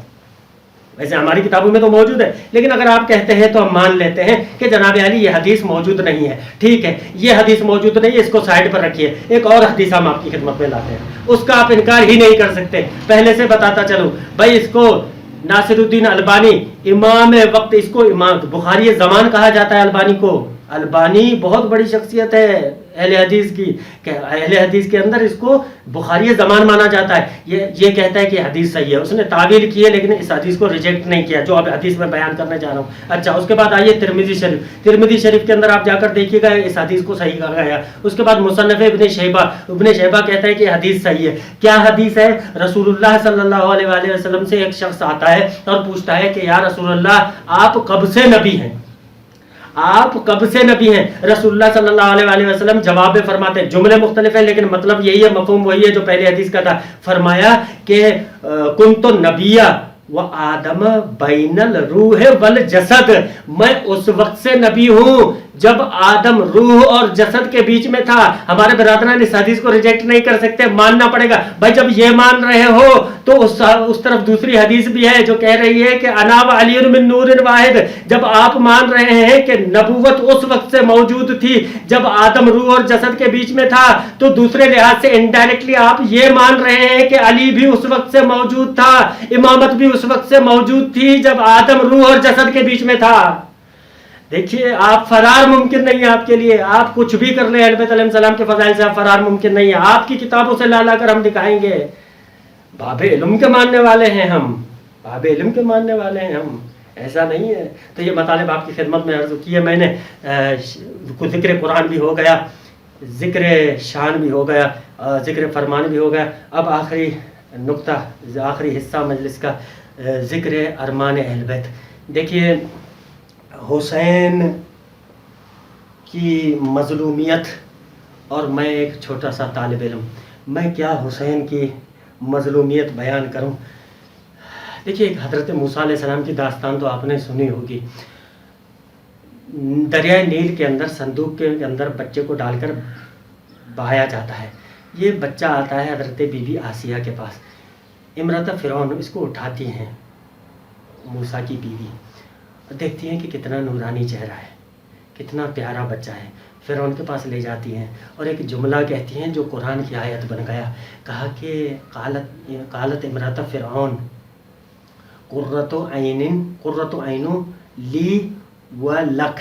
ویسے ہماری کتابوں میں تو موجود ہے، لیکن اگر آپ کہتے ہیں تو ہم مان لیتے ہیں کہ جناب علی یہ حدیث موجود نہیں ہے، ٹھیک ہے، یہ حدیث موجود نہیں ہے، اس کو سائڈ پر رکھیے، ایک اور حدیث ہم آپ کی خدمت میں لاتے ہیں، اس کا آپ انکار ہی نہیں کر سکتے، پہلے سے بتاتا چلوں بھائی، اس کو ناصر الدین البانی امام وقت، اس کو امام بخاری زمان کہا جاتا ہے، البانی کو، البانی بہت بڑی شخصیت ہے اہل حدیث کی، کہ اہل حدیث کے اندر اس کو بخاری زمان مانا جاتا ہے، یہ کہتا ہے کہ حدیث صحیح ہے، اس نے تعویل کی ہے لیکن اس حدیث کو ریجیکٹ نہیں کیا جو اب حدیث میں بیان کرنے جا رہا ہوں۔ اچھا اس کے بعد آئیے ترمذی شریف، ترمذی شریف کے اندر آپ جا کر دیکھیے گا اس حدیث کو صحیح کہا گیا۔ اس کے بعد مصنف ابن شیبہ، ابن شیبہ کہتا ہے کہ حدیث صحیح ہے۔ کیا حدیث ہے؟ رسول اللہ صلی اللہ علیہ وسلم سے ایک شخص آتا ہے اور پوچھتا ہے کہ یا رسول اللہ آپ کب سے نبی ہیں، آپ کب سے نبی ہیں؟ رسول اللہ صلی اللہ علیہ وسلم جواب میں فرماتے ہیں، جملے مختلف ہیں لیکن مطلب یہی ہے، مفہوم وہی ہے جو پہلے حدیث کا تھا، فرمایا کہ کنت نبیہ و آدم بین الروح والجسد، میں اس وقت سے نبی ہوں جب آدم روح اور جسد کے بیچ میں تھا۔ ہمارے برادران اس حدیث کو ریجیکٹ نہیں کر سکتے، ماننا پڑے گا بھائی۔ جب یہ مان رہے ہو تو اس طرف دوسری حدیث بھی ہے جو کہہ رہی ہے کہ انا و علی من نور واحد، جب آپ مان رہے ہیں کہ نبوت اس وقت سے موجود تھی جب آدم روح اور جسد کے بیچ میں تھا، تو دوسرے لحاظ سے انڈائریکٹلی آپ یہ مان رہے ہیں کہ علی بھی اس وقت سے موجود تھا، امامت بھی اس وقت سے موجود تھی جب آدم روح اور جسد کے بیچ میں تھا۔ دیکھیے آپ فرار ممکن نہیں ہے آپ کے لیے، آپ کچھ بھی کر لیں اہل بیت علیہ السلام کے فضائل سے، آپ فرار ممکن نہیں ہے، آپ کی کتابوں سے لا کر ہم دکھائیں گے، باب علم کے ماننے والے ہیں ہم، باب علم کے ماننے والے ہیں ہم، ایسا نہیں ہے۔ تو یہ مطالب آپ کی خدمت میں عرض کی ہے میں نے، ذکر قرآن بھی ہو گیا، ذکر شان بھی ہو گیا، ذکر فرمان بھی ہو گیا. اب آخری نقطہ، آخری حصہ مجلس کا، ذکر ارمان اہل بیت. دیکھیے حسین کی مظلومیت، اور میں ایک چھوٹا سا طالب علم، میں کیا حسین کی مظلومیت بیان کروں. دیکھیے ایک حضرت موسیٰ علیہ السلام کی داستان تو آپ نے سنی ہوگی. دریائے نیل کے اندر صندوق کے اندر بچے کو ڈال کر بہایا جاتا ہے. یہ بچہ آتا ہے حضرت بی بی آسیہ کے پاس. امرأۃ فرعون اس کو اٹھاتی ہیں، موسیٰ کی بیوی، دیکھتی ہیں کہ کتنا نورانی چہرہ ہے، کتنا پیارا بچہ ہے. فرعون کے پاس لے جاتی ہیں اور ایک جملہ کہتی ہیں جو قرآن کی آیت بن گیا. کہا کہ قالت امرأۃ فرعون قرۃ عین لی ولک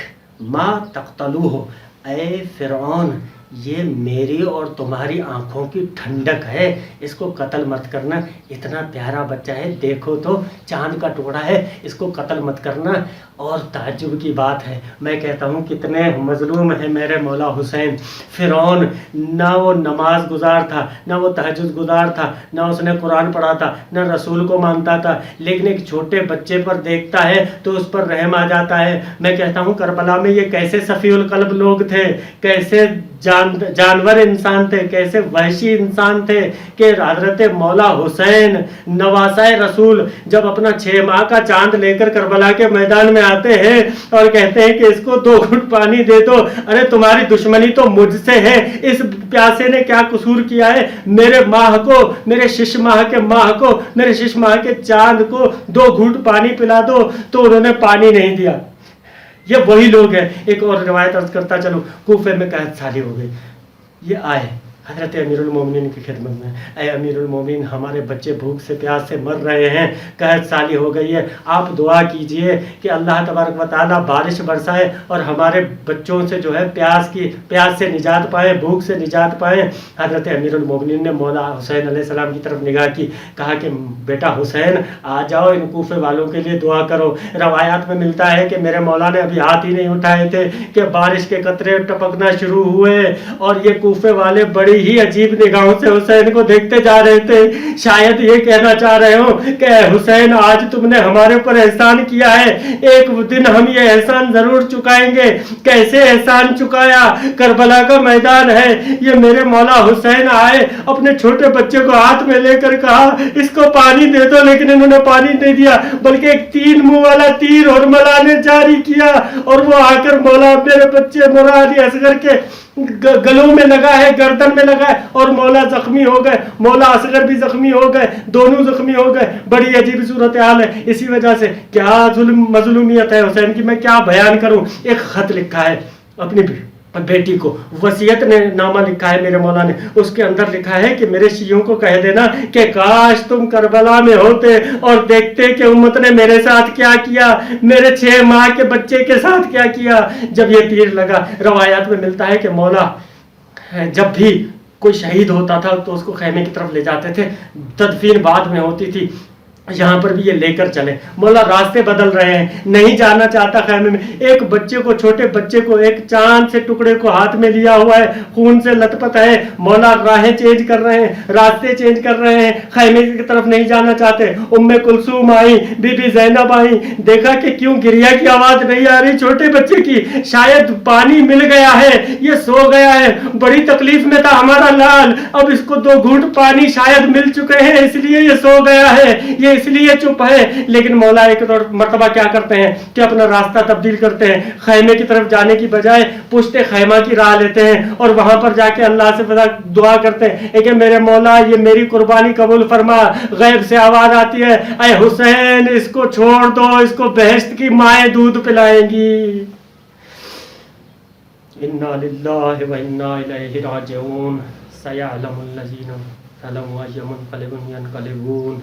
ما تقتلوہ. اے فرعون، یہ میری اور تمہاری آنکھوں کی ٹھنڈک ہے، اس کو قتل مت کرنا. اتنا پیارا بچہ ہے، دیکھو تو چاند کا ٹکڑا ہے، اس کو قتل مت کرنا. اور تعجب کی بات ہے، میں کہتا ہوں کتنے مظلوم ہیں میرے مولا حسین. فرعون نہ وہ نماز گزار تھا، نہ وہ تہجد گزار تھا، نہ اس نے قرآن پڑھا تھا، نہ رسول کو مانتا تھا، لیکن ایک چھوٹے بچے پر دیکھتا ہے تو اس پر رحم آ جاتا ہے. میں کہتا ہوں کربلا میں یہ کیسے صفی القلب لوگ تھے، کیسے جانور انسان تھے، کیسے وحشی انسان تھے کہ حضرت مولا حسین نواسۂ رسول جب اپنا 6 ماہ کا چاند لے کر کربلا کے میدان میں آتے ہیں اور کہتے ہیں کہ اس کو 2 گھٹ پانی دے دو. ارے تمہاری دشمنی تو مجھ سے ہے، اس پیاسے نے کیا قصور کیا ہے؟ میرے ماہ کو، میرے 6 ماہ کے ماہ کو، میرے 6 ماہ کے چاند کو 2 گھٹ پانی پلا دو. تو انہوں نے پانی نہیں دیا. یہ وہی لوگ ہیں. ایک اور روایت عرض کرتا چلو، کوفے میں قحط سالی ہو گئی. یہ آئے حضرت امیر المومنین کی خدمت میں، اے امیر المومنین، ہمارے بچے بھوک سے پیاس سے مر رہے ہیں، قحط سالی ہو گئی ہے، آپ دعا کیجئے کہ اللہ تبارک و تعالیٰ بارش برسائے اور ہمارے بچوں سے جو ہے پیاس سے نجات پائیں، بھوک سے نجات پائیں. حضرت امیر المومنین نے مولا حسین علیہ السلام کی طرف نگاہ کی، کہا کہ بیٹا حسین آ جاؤ، ان کوفے والوں کے لیے دعا کرو. روایات میں ملتا ہے کہ میرے مولا نے ابھی ہاتھ ہی نہیں اٹھائے تھے کہ بارش کے قطرے ٹپکنا شروع ہوئے، اور یہ کوفے والے بڑی ہی عجیب نگاہوں سے حسین کو دیکھتے جا رہے تھے. شاید یہ کہنا چاہ رہے ہوں کہ حسین آج تم نے ہمارے اوپر احسان کیا ہے، ایک دن ہم یہ احسان ضرور چکائیں گے. کیسے احسان چکایا؟ کربلا کا میدان ہے، یہ میرے مولا حسین آئے، اپنے چھوٹے بچے کو ہاتھ میں لے کر کہا اس کو پانی دے دو، لیکن انہوں نے پانی نہیں دیا بلکہ ایک 3 منہ والا تیر اور ملا نے جاری کیا، اور وہ آ کر مولا میرے بچے مولا علی اصغر کے گلوں میں لگا ہے، گردن میں لگا ہے، اور مولا زخمی ہو گئے، مولا اصغر بھی زخمی ہو گئے، دونوں زخمی ہو گئے. بڑی عجیب صورتحال ہے. اسی وجہ سے کیا مظلومیت ہے حسین کی، میں کیا بیان کروں. ایک خط لکھا ہے اپنی بیٹی کو، وصیت نے نامہ لکھا ہے میرے مولا نے، اس کے اندر لکھا ہے کہ میرے شیعوں کو کہہ دینا کہ کاش تم کربلا میں ہوتے اور دیکھتے کہ امت نے میرے ساتھ کیا کیا، میرے 6 ماہ کے بچے کے ساتھ کیا کیا جب یہ تیر لگا. روایات میں ملتا ہے کہ مولا جب بھی کوئی شہید ہوتا تھا تو اس کو خیمے کی طرف لے جاتے تھے، تدفین بعد میں ہوتی تھی. یہاں پر بھی یہ لے کر چلے. مولا راستے بدل رہے ہیں، نہیں جانا چاہتا خیمے میں. ایک بچے کو، چھوٹے بچے کو، ایک چاند سے ٹکڑے کو ہاتھ میں لیا ہوا ہے، خون سے لت پت ہے. مولا راہیں چینج کر رہے ہیں، راستے چینج کر رہے ہیں، خیمے کی طرف نہیں جانا چاہتے. ام کلثوم آئی، بی بی زینب آئی، دیکھا کہ کیوں گریا کی آواز نہیں آ رہی چھوٹے بچے کی، شاید پانی مل گیا ہے، یہ سو گیا ہے، بڑی تکلیف میں تھا ہمارا لال، اب اس کو 2 گھونٹ پانی شاید مل چکے ہیں اس لیے یہ سو گیا ہے، یہ اس لیے چپ ہے. لیکن مولا ایک مرتبہ کیا کرتے ہیں کہ اپنا راستہ تبدیل کرتے ہیں، خیمے کی طرف جانے کی بجائے پشت خیمہ کی راہ لیتے ہیں اور وہاں پر جا کے اللہ سے دعا کرتے ہیں کہ میرے مولا یہ میری قربانی قبول فرما. غیب سے آواز آتی ہے اے حسین اس کو چھوڑ دو، اس کو بہشت کی مائیں دودھ پلائیں گی. انا للہ و انا الیہ راجعون. سیعلم الذین ظلموا ای منقلب ینقلبون.